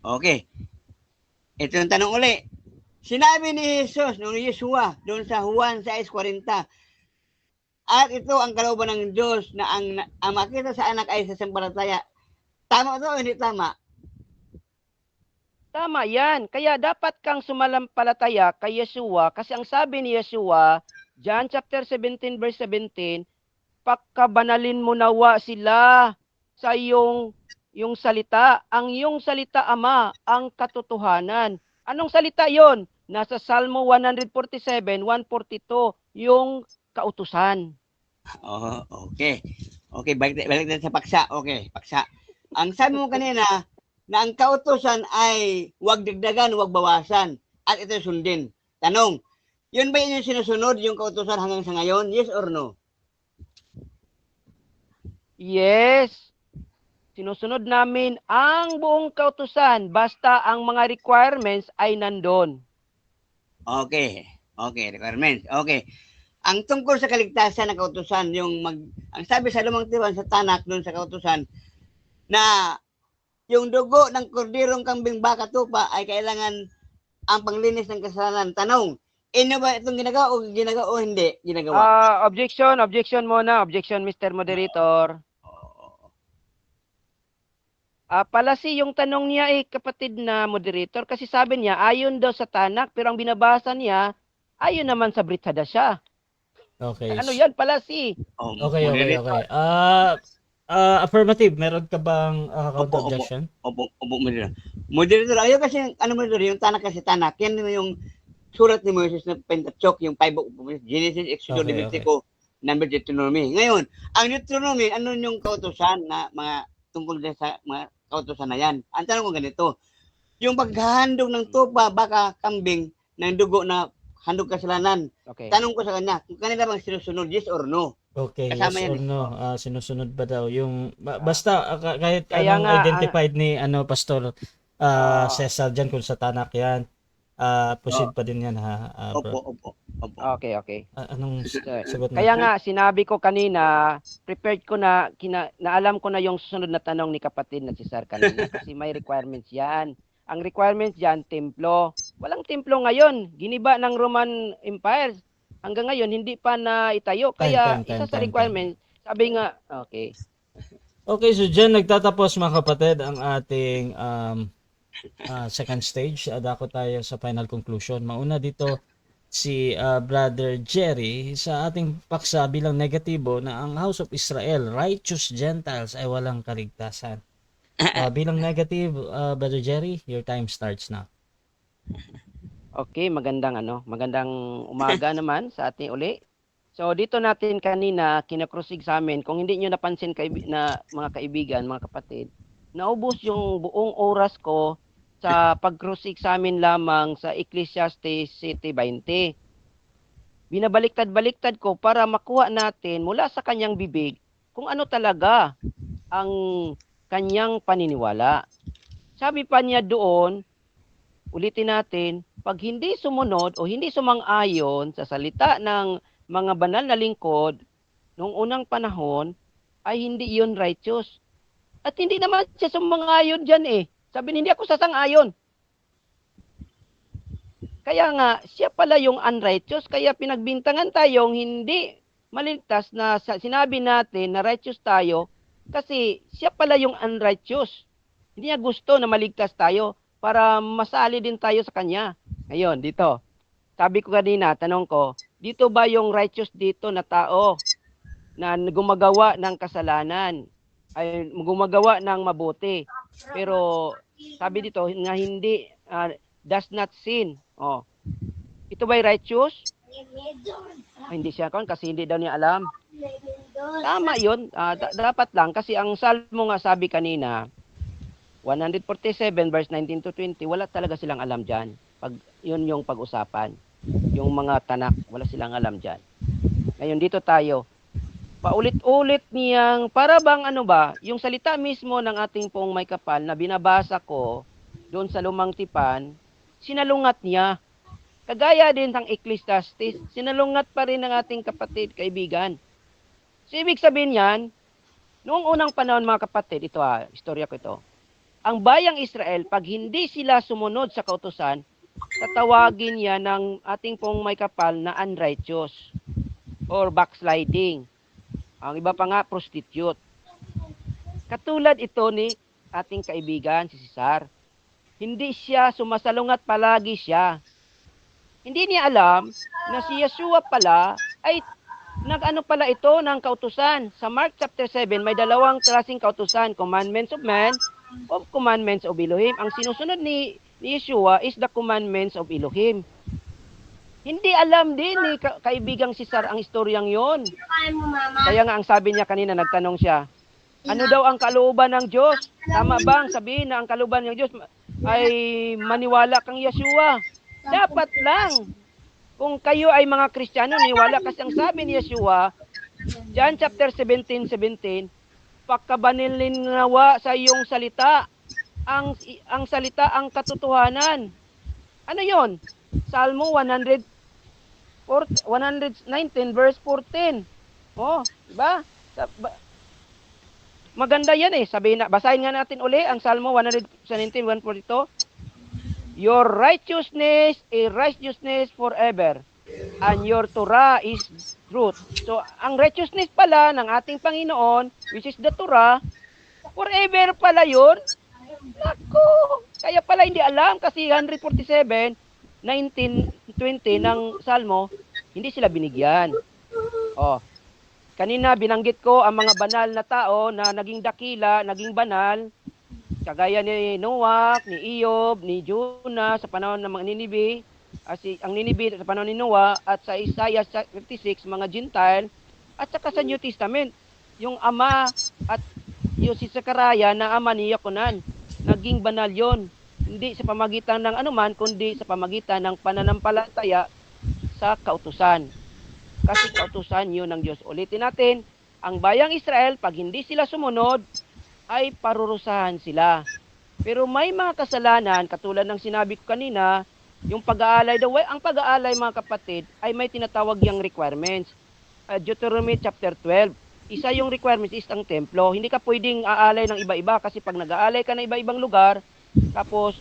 Okay. Ito yung tanong uli. Sinabi ni Jesus, nung Yeshua, doon sa Juan 6:40, at ito ang kalooban ng Diyos na ang makita sa anak ay sasampalataya. Tama ito o hindi tama? Tama yan. Kaya dapat kang sumalampalataya kay Yeshua kasi ang sabi ni Yeshua, John chapter 17 verse 17, pagkabanalin mo nawa sila sa yung salita. Ang iyong salita, Ama, ang katotohanan. Anong salita yon? Nasa Salmo 147:142, yung kautusan. Oh, okay. Okay, balik na sa paksa. Okay, paksa. Ang sabi mo kanina, na ang kautusan ay huwag dagdagan, huwag bawasan. At ito sundin. Tanong, yun ba yung sinusunod, yung kautusan hanggang sa ngayon? Yes or no? Yes. Sinusunod namin ang buong kautusan basta ang mga requirements ay nandun. Okay, requirements. Okay. Ang tungkol sa kaligtasan ng kautusan, ang sabi sa Lumang Tipan sa Tanak doon sa kautusan, na yung dugo ng korderong kambing baka tupa ay kailangan ang panglinis ng kasalanan. Tanong, ba itong ginagawa o hindi ginagawa? Objection muna. Objection, Mr. Moderator. Palasi yung tanong niya kapatid na moderator, kasi sabi niya ayon daw sa Tanak pero ang binabasa niya ayon naman sa Brit Hadashah. Okay. Ano yan, palasi? Okay. Affirmative, meron ka bang counter objection? Opo, moderator. Ayaw kasi, moderator, yung Tanak kasi Tanak, yan yung surat ni Moses na Pentateuch, yung 5 books of Moses, Genesis, Exodus, Leviticus, Numbers, Deuteronomy. Ngayon, ang Deuteronomy, ano yung kautusan na mga tungkol sa mga kautusan na yan? Ang tanong ko ganito, yung paghahandog ng tupa, baka kambing, ng dugo na handog kasalanan. Okay. Tanong ko sa kanya, kung kanila bang sinusunod, yes or no? Okay, Kasama yes or yan, no? Sinusunod ba daw yung basta kahit Kaya anong nga, identified ni Pastor Cesar dyan kung sa Tanak yan, proceed pa din yan ha. Bro. Opo. Okay. Anong sagot mo? Kaya nga sinabi ko kanina, prepared ko na alam ko na yung susunod na tanong ni kapatid na si Sir kanina kasi may requirements yan. Ang requirements diyan, templo. Walang templo ngayon. Giniba ng Roman Empire. Hanggang ngayon hindi pa na itayo. Kaya isa sa requirements, sabi nga, okay. Okay, so dyan nagtatapos mga kapatid ang ating second stage. Dako tayo sa final conclusion. Mauna dito si Brother Jerry sa ating paksa bilang negatibo na ang House of Israel, righteous Gentiles ay walang kaligtasan. Bilang negative, Brother Jerry, your time starts now. Okay, magandang umaga naman sa ating uli. So dito natin kanina kinakrusig sa amin, kung hindi nyo napansin na mga kaibigan, mga kapatid, naubos yung buong oras ko sa pagkrusig sa amin lamang sa Ecclesiastes 7:20. Binabaliktad-baliktad ko para makuha natin mula sa kanyang bibig kung ano talaga ang kanyang paniniwala. Sabi pa niya doon, ulitin natin, pag hindi sumunod o hindi sumang-ayon sa salita ng mga banal na lingkod noong unang panahon, ay hindi yun righteous. At hindi naman siya sumang-ayon dyan eh. Sabi niya, hindi ako sasang-ayon. Kaya nga, siya pala yung unrighteous, kaya pinagbintangan tayong hindi maligtas na sinabi natin na righteous tayo, kasi siya pala yung unrighteous. Hindi niya gusto na maligtas tayo para masali din tayo sa kanya. Ngayon, dito. Sabi ko kanina, tanong ko, dito ba yung righteous dito na tao na gumagawa ng kasalanan, ay gumagawa ng mabuti? Pero sabi dito na hindi, does not sin. Oh. Ito ba'y righteous? Hindi siya kasi hindi daw niya alam. Tama yun. Dapat lang kasi ang Salmo nga sabi kanina, 147 verse 19 to 20, wala talaga silang alam dyan. Yun yung pag-usapan. Yung mga tanak, wala silang alam dyan. Ngayon dito tayo. Paulit-ulit niyang, para bang yung salita mismo ng ating pong may kapal na binabasa ko doon sa lumang tipan, sinalungat niya. Kagaya din ng Ecclesiastes, sinalungat pa rin ng ating kapatid, kaibigan. So ibig sabihin yan, noong unang panahon mga kapatid, ito istorya ko ito. Ang bayang Israel, pag hindi sila sumunod sa kautusan, tatawagin niya ng ating pong may kapal na unrighteous or backsliding. Ang iba pa nga, prostitute. Katulad ito ni ating kaibigan, si Cesar. Hindi siya sumasalungat, palagi siya. Hindi niya alam na si Yeshua pala ay nag-ano pala ito ng kautusan. Sa Mark chapter 7, may dalawang klaseng kautusan, commandments of man o commandments of Elohim. Ang sinusunod ni Yeshua is the commandments of Elohim. Hindi alam din ni kaibigang Cesar ang istoryang yon. Kaya nga ang sabi niya kanina, nagtanong siya, ano daw ang kalooban ng Diyos? Tama bang sabihin na ang kalooban ng Diyos ay maniwala kang Yeshua? Dapat lang. Kung kayo ay mga Kristiyano, niwala kasi ang sabi ni Yeshua, John chapter 17:17, pagkabanilin nawa sa iyong salita, ang salita ang katotohanan. Ano yon? Salmo 119 verse 14. Oh, diba? Maganda yan eh. Basahin nga natin uli ang Salmo 119, 142. Your righteousness is righteousness forever, and your Torah is truth. So, ang righteousness pala ng ating Panginoon, which is the Torah, forever pala yun. Naku! Kaya pala hindi alam kasi 147, 19, 20 ng Salmo, hindi sila binigyan. Oh, kanina binanggit ko ang mga banal na tao na naging dakila, naging banal, kagaya ni Noah, ni Iob, ni Jonah sa panahon ng mga Ninibe, ang Ninibe sa panahon ni Noah, at sa Isaiah 56, mga Gentile, at saka sa New Testament, yung ama at yung si Zechariah na ama ni Yochanan, naging banal yon. Hindi sa pamagitan ng anuman, kundi sa pamagitan ng pananampalataya sa kautusan. Kasi kautusan yun ng Diyos. Ulitin natin, ang bayang Israel, pag hindi sila sumunod, ay parurusahan sila. Pero may mga kasalanan, katulad ng sinabi ko kanina, yung pag-aalay daw, ang pag-aalay mga kapatid, ay may tinatawag yung requirements. Deuteronomy chapter 12, isa yung requirements is ang templo. Hindi ka pwedeng aalay ng iba-iba kasi pag nag-aalay ka ng iba-ibang lugar, tapos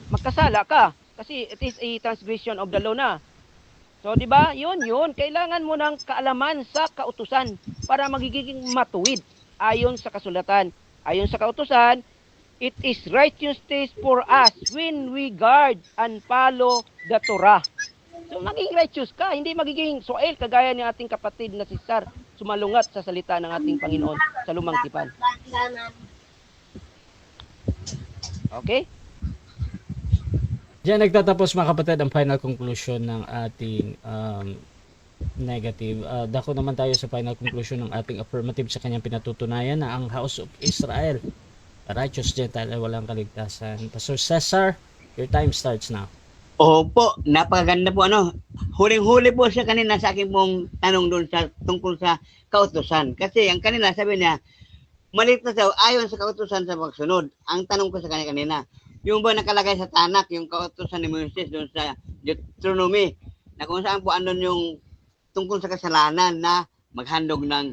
magkasala ka kasi it is a transgression of the law na. So, di ba? Yun. Kailangan mo ng kaalaman sa kautusan para magiging matuwid ayon sa kasulatan. Ayon sa kautusan, it is righteousness for us when we guard and follow the Torah. So maging righteous ka, hindi magiging Soel kagaya ni ating kapatid na si Sar, sumalungat sa salita ng ating Panginoon sa lumang tipan. Okay? Diyan nagtatapos mga kapatid ang final conclusion ng ating negative. Dako naman tayo sa final conclusion ng ating affirmative sa kanyang pinatutunayan na ang House of Israel, righteous Gentile ay walang kaligtasan. Pastor Cesar, your time starts now. Opo, napakaganda po Huling-huli po siya kanina sa aking pong tanong doon sa tungkol sa kautusan. Kasi ang kanina sabi niya, malit na daw ayon sa kautusan sa pagsunod. Ang tanong ko sa kanya kanina, yung ba nakalagay sa tanak, yung kautusan ni Moises doon sa Deuteronomy, na kung saan po andun yung tungkol sa kasalanan na maghandog ng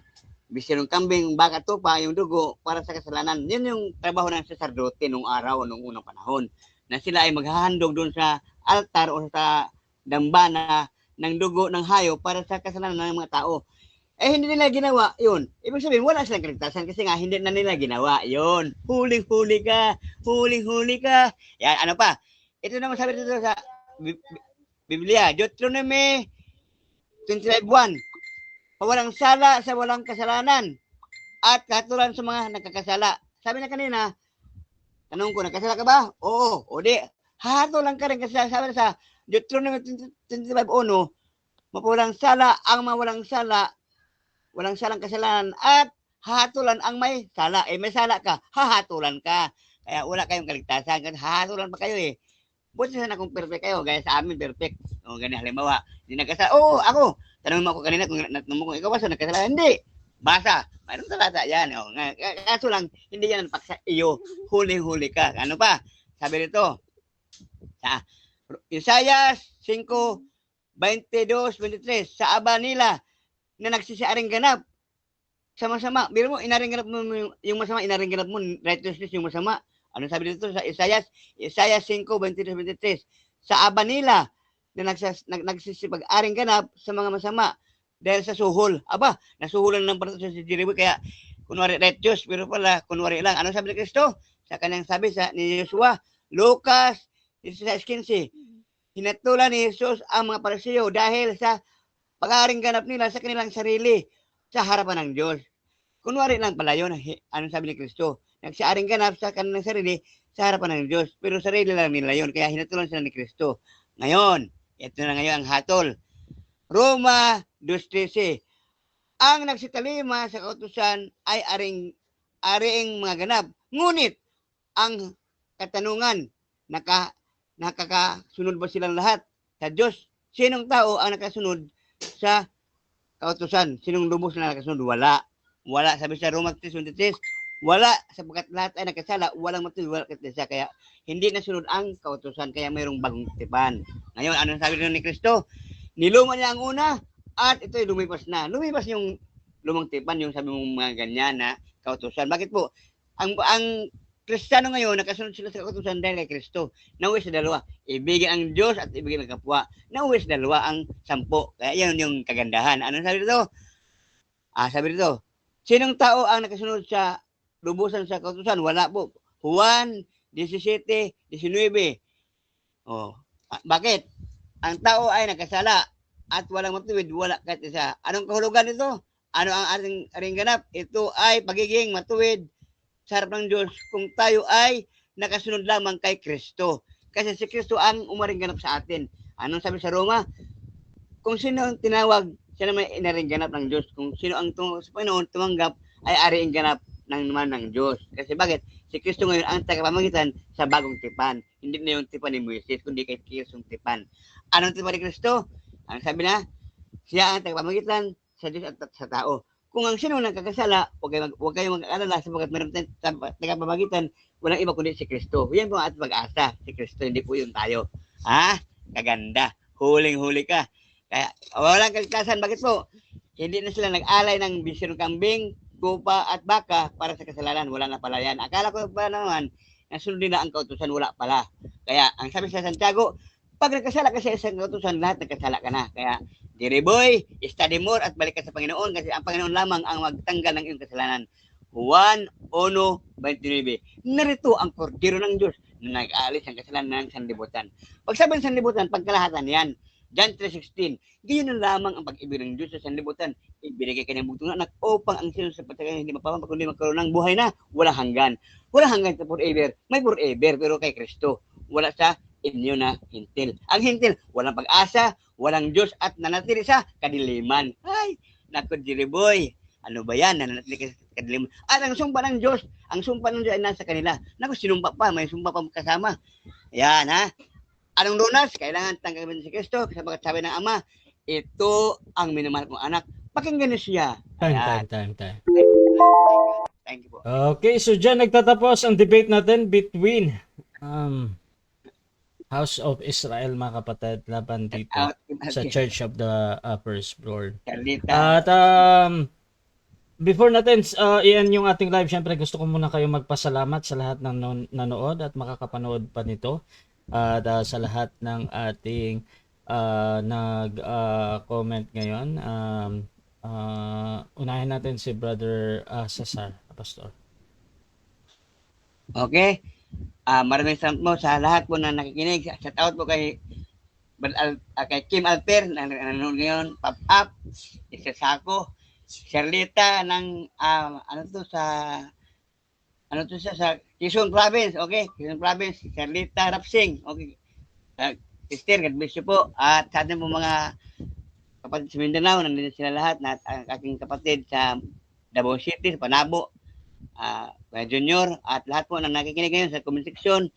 bisirong kambing, baka tupa, yung dugo para sa kasalanan. Yun yung trabaho ng saserdote nung araw, nung unang panahon. Na sila ay maghahandog doon sa altar o sa dambana ng dugo ng hayop para sa kasalanan ng mga tao. Eh hindi nila ginawa yun. Ibig sabihin wala silang kaligtasan kasi nga hindi na nila ginawa yun. Huling-huli ka. Yan, ano pa? Ito naman sabi dito sa Biblia, Deuteronomy 25:1. Walang sala sa walang kasalanan at katulan sa mga nagkakasala. Sabi na kanina, tanong ko, nagkasala ka ba? Oo. O di, hahatulan ka rin kasi sabi na sa Deuteronomy 25:1, mapulang sala ang mga walang salang kasalanan at hahatulan ang may sala. Eh may sala ka, hahatulan ka. Kaya wala kayong kaligtasan kasi hahatulan pa kayo eh. Buti sana kung perfect kayo, gaya sa amin perfect. O ganyan halimbawa, hindi nagkasala. Oo, ako. Tanong mo ako kanina kung ikaw ba sa nagkasala? Hindi. Basa. Mayroon talata yan. O, kaso lang, hindi yan paksa iyo. Huli-huli ka. Ano pa? Sabi nito, sa Isaiah 5:22-23, sa aba nila na nagsisiaring ganap sama-sama. Biro mo, inaring ganap mo yung masama, inaring ganap mo, righteousness yung masama. Ano sabi dito sa Isaiah 5:22-23, sa aba nila na nagsisipag-aring ganap sa mga masama dahil sa suhol. Aba, nasuhulan ng parato si Jeremy, kaya kunwari righteous, pero pala kunwari lang. Ano sabi ni Kristo? Sa kanyang sabi ni Joshua, Lucas 16:15, hinatulan ni Jesus ang mga Pariseo dahil sa pag-aaring ganap nila sa kanilang sarili sa harapan ng Diyos. Kunwari lang pala yun. Ano sabi ni Kristo? Nagsaaring ganap sa kanilang sarili sa harapan ng Diyos, pero sarili lang nila yun, kaya hinatulan sila ni Kristo. Ngayon, ito na ngayon ang hatol. Roma 2:13, ang nagsitalima sa kautusan ay aring mga ganap. Ngunit, ang katanungan, nakakasunod ba silang lahat sa Diyos? Sinong tao ang nakasunod sa kautusan? Sinong lubos na nakasunod? Wala. Sabi sa Roma 3:23, wala, sapagkat lahat ay nagkasala, walang matuwid, wala kaligtasan. Kaya hindi nasunod ang kautusan, kaya mayroong bagong tipan. Ngayon, ano sabi ni Kristo? Niluma niya ang una at ito'y lumipas na. Lumipas yung lumang tipan, yung sabi mong mga ganyan na kautusan. Bakit po? Ang Kristiyano ngayon, nakasunod sila sa kautusan dahil kay Kristo. Nauwi sa dalawa. Ibigin ang Diyos at ibigin ang kapwa. Nauwi sa dalawa ang 10. Kaya yan yung kagandahan. Ano sabi dito? Sabi dito, sinong tao ang nakasunod sa lubusan sa kautusan? Wala po. Juan 17:19. Bakit? Ang tao ay nagkasala at walang matuwid, wala kahit isa. Anong kahulugan nito? Ano ang ating ganap? Ito ay pagiging matuwid sa harap ng Diyos kung tayo ay nakasunod lamang kay Kristo. Kasi si Kristo ang umaring ganap sa atin. Anong sabi sa Roma? Kung sino ang tinawag, siya naman inaring ganap ng Diyos. Kung sino ang sa Panginoon tumanggap, ay aring ganap naman ng Diyos. Kasi bakit? Si Kristo ngayon ang tagapamagitan sa bagong tipan. Hindi na yung tipan ni Moises, kundi kay Kristo tipan. Anong tipan ni Kristo? Ang sabi na, siya ang tagapamagitan sa Diyos at sa tao. Kung ang sino nagkakasala, huwag kayong mag-alala sapagkat meron tayong tagapamagitan, walang iba kundi si Kristo. Yan po ang ating pag-asa. Si Kristo, hindi po yung tayo. Kaganda. Huling-huli ka. Kaya walang kaligtasan. Bakit po? Hindi na sila nag-alay ng bisirong kambing, kupa at baka para sa kasalanan. Wala na pala yan. Akala ko pa naman, nasunod nila ang kautusan, wala pala. Kaya ang sabi sa Santiago, pag nagkasala ka sa isang kautusan, lahat nagkasala ka na. Kaya, Diriboy, study more at balik ka sa Panginoon kasi ang Panginoon lamang ang magtanggal ng iyong kasalanan. Juan 1:29. Narito ang kordero ng Diyos na nag-aalis ang kasalanan ng sanlibutan. Pag sabi ng sanlibutan, pagkalahatan yan. John 3:16. Gayon na lamang ang pag-ibig ng Diyos sa sanlibutan. Ibinigay kanyang bugtong na anak upang ang sino sa patay hindi mapapang kundi magkaroon ng buhay na walang hanggan. Walang hanggan sa forever. May forever pero kay Kristo. Wala sa inyo na hintil. Ang hintil, walang pag-asa, walang Diyos at nanatili sa kadiliman. Ay, naku, Jiriboy. Ano ba yan? Nanatili ka sa kadiliman. At ang sumpa ng Diyos ay nasa kanila. Naku, sinumpa pa. May sumpa pa kasama. Yan, ha? Anong lunas? Kailangan tanggapin si Kristo. Sabagat sabi ng Ama, ito ang minamahal kong anak. Pakinggan niyo siya. Ayan. Time. Thank you po. Okay, so dyan nagtatapos ang debate natin between House of Israel, mga kapatid, laban dito sa Church of the Firstborn. Carlita. At before natin iyan yung ating live, syempre gusto ko muna kayo magpasalamat sa lahat ng nanood at makakapanood pa nito. At sa lahat ng ating nag-comment ngayon. Unahin natin si Brother Cesar, Pastor. Okay. Maraming salamat po sa lahat po na nakikinig. Shout out po kay Kim Alper na nanonood ngayon, Pop Up, Isa Sako, Sherlita ng sa Quezon Province, okay? Quezon Province, Sherlita Rapsing, okay? Sister, God bless you po. At sa ating po mga kapatid sa Mindanao, nandito sila lahat, na ang aking kapatid sa Davao City, sa Panabo, Kuya Junior, at lahat po na nakikinig ngayon sa comment section.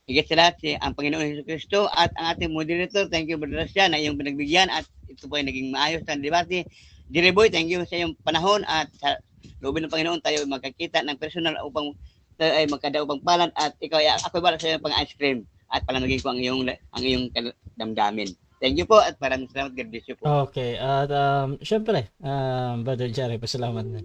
Higit sa lahat, ang Panginoon Hesus Kristo at ang ating moderator, thank you, Brother Rasya, na iyong pinagbigyan at ito po ay naging maayos na debate. Jerry Boy, thank you sa iyong panahon at sa loobin ng Panginoon tayo magkakita ng personal upang tayo ay magkadaupang palad at ikaw ay ako bala sa iyong pang-ice cream at palamagin ko ang iyong damdamin. Thank you po at maraming salamat. God bless you po. Okay, at syempre, Brother Jerry, pasalamat na.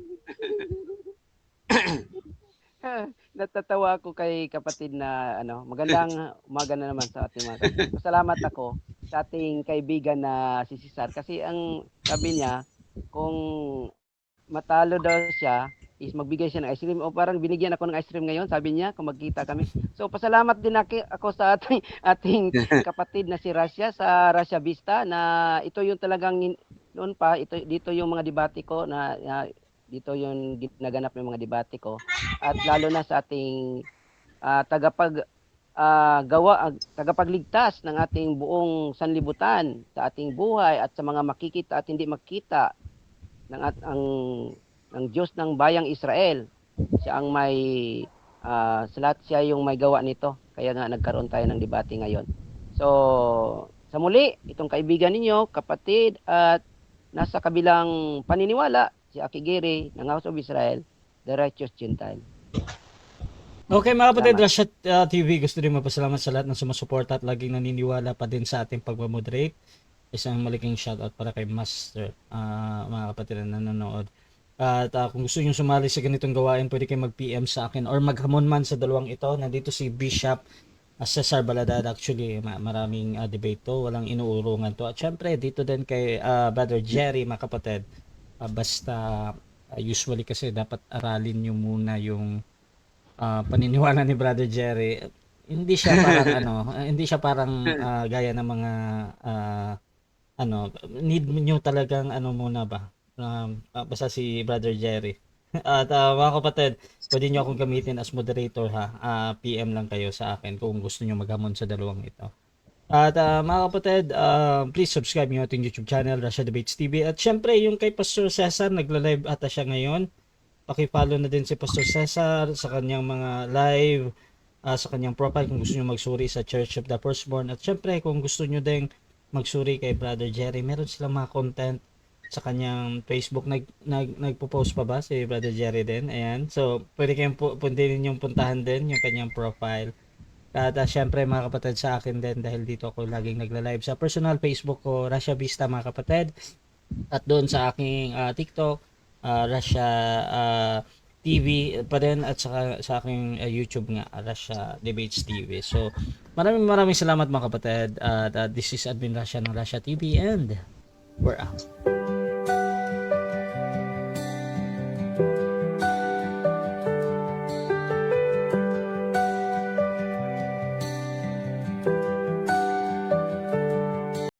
Natatawa ako kay kapatid na magandang umaga na naman sa ating mga kapatid. Pasalamat ako sa ating kaibigan na si Cesar kasi ang sabi niya kung matalo daw siya is magbigay siya ng ice cream o parang binigyan ako ng ice cream ngayon, sabi niya kung magkita kami. So pasalamat din ako sa ating kapatid na si Rasya sa Rasya Vista na ito yung talagang noon pa dito yung mga debate ko na dito yung ginaganap ng mga debate ko at lalo na sa ating tagapagligtas ng ating buong sanlibutan sa ating buhay at sa mga makikita at hindi makita ng Diyos ng bayang Israel. Siya ang may sa lahat siya yung may gawa nito. Kaya nga nagkaroon tayo ng debate ngayon. So, sa muli, itong kaibigan ninyo, kapatid at nasa kabilang paniniwala, si Aki Giri ng House of Israel, the righteous Gentile. Okay mga kapatid, Rasha TV, gusto rin mapasalamat sa lahat ng sumusuporta at laging naniniwala pa din sa ating pagmamoderate. Isang malaking shoutout para kay Master, mga kapatid na nanonood. At kung gusto nyo sumali sa ganitong gawain, pwede kayo mag-PM sa akin or maghamon man sa dalawang ito. Nandito si Bishop Cesar Baladad. Actually, maraming debate to, walang inuurungan to. At syempre, dito din kay Brother Jerry, mga kapatid. Basta usually kasi dapat aralin nyo muna yung paniniwala ni Brother Jerry. Hindi siya parang hindi siya parang gaya ng mga need nyo talagang muna ba? Basta si Brother Jerry. At mga kapatid, pwede nyo akong gamitin as moderator ha. PM lang kayo sa akin kung gusto nyo maghamon sa dalawang ito. At mga kapatid, please subscribe nyo ating YouTube channel, Rasha Debates TV. At syempre, yung kay Pastor Cesar, nagla-live ata siya ngayon. Paki-follow na din si Pastor Cesar sa kanyang mga live, sa kanyang profile kung gusto nyo magsuri sa Church of the Firstborn. At syempre, kung gusto nyo din magsuri kay Brother Jerry, meron silang mga content sa kanyang Facebook. Nagpo-post pa ba si Brother Jerry din? Ayan. So, pwede kayong yung puntahan din yung kanyang profile. At syempre mga kapatid sa akin din dahil dito ako laging nagla-live sa personal Facebook ko, Rasha Vista mga kapatid. At doon sa aking TikTok, Rasha TV pa rin at sa aking YouTube nga, Rasha Debates TV. So maraming salamat mga kapatid. This is Admin Rasha ng Rasha TV and we're out.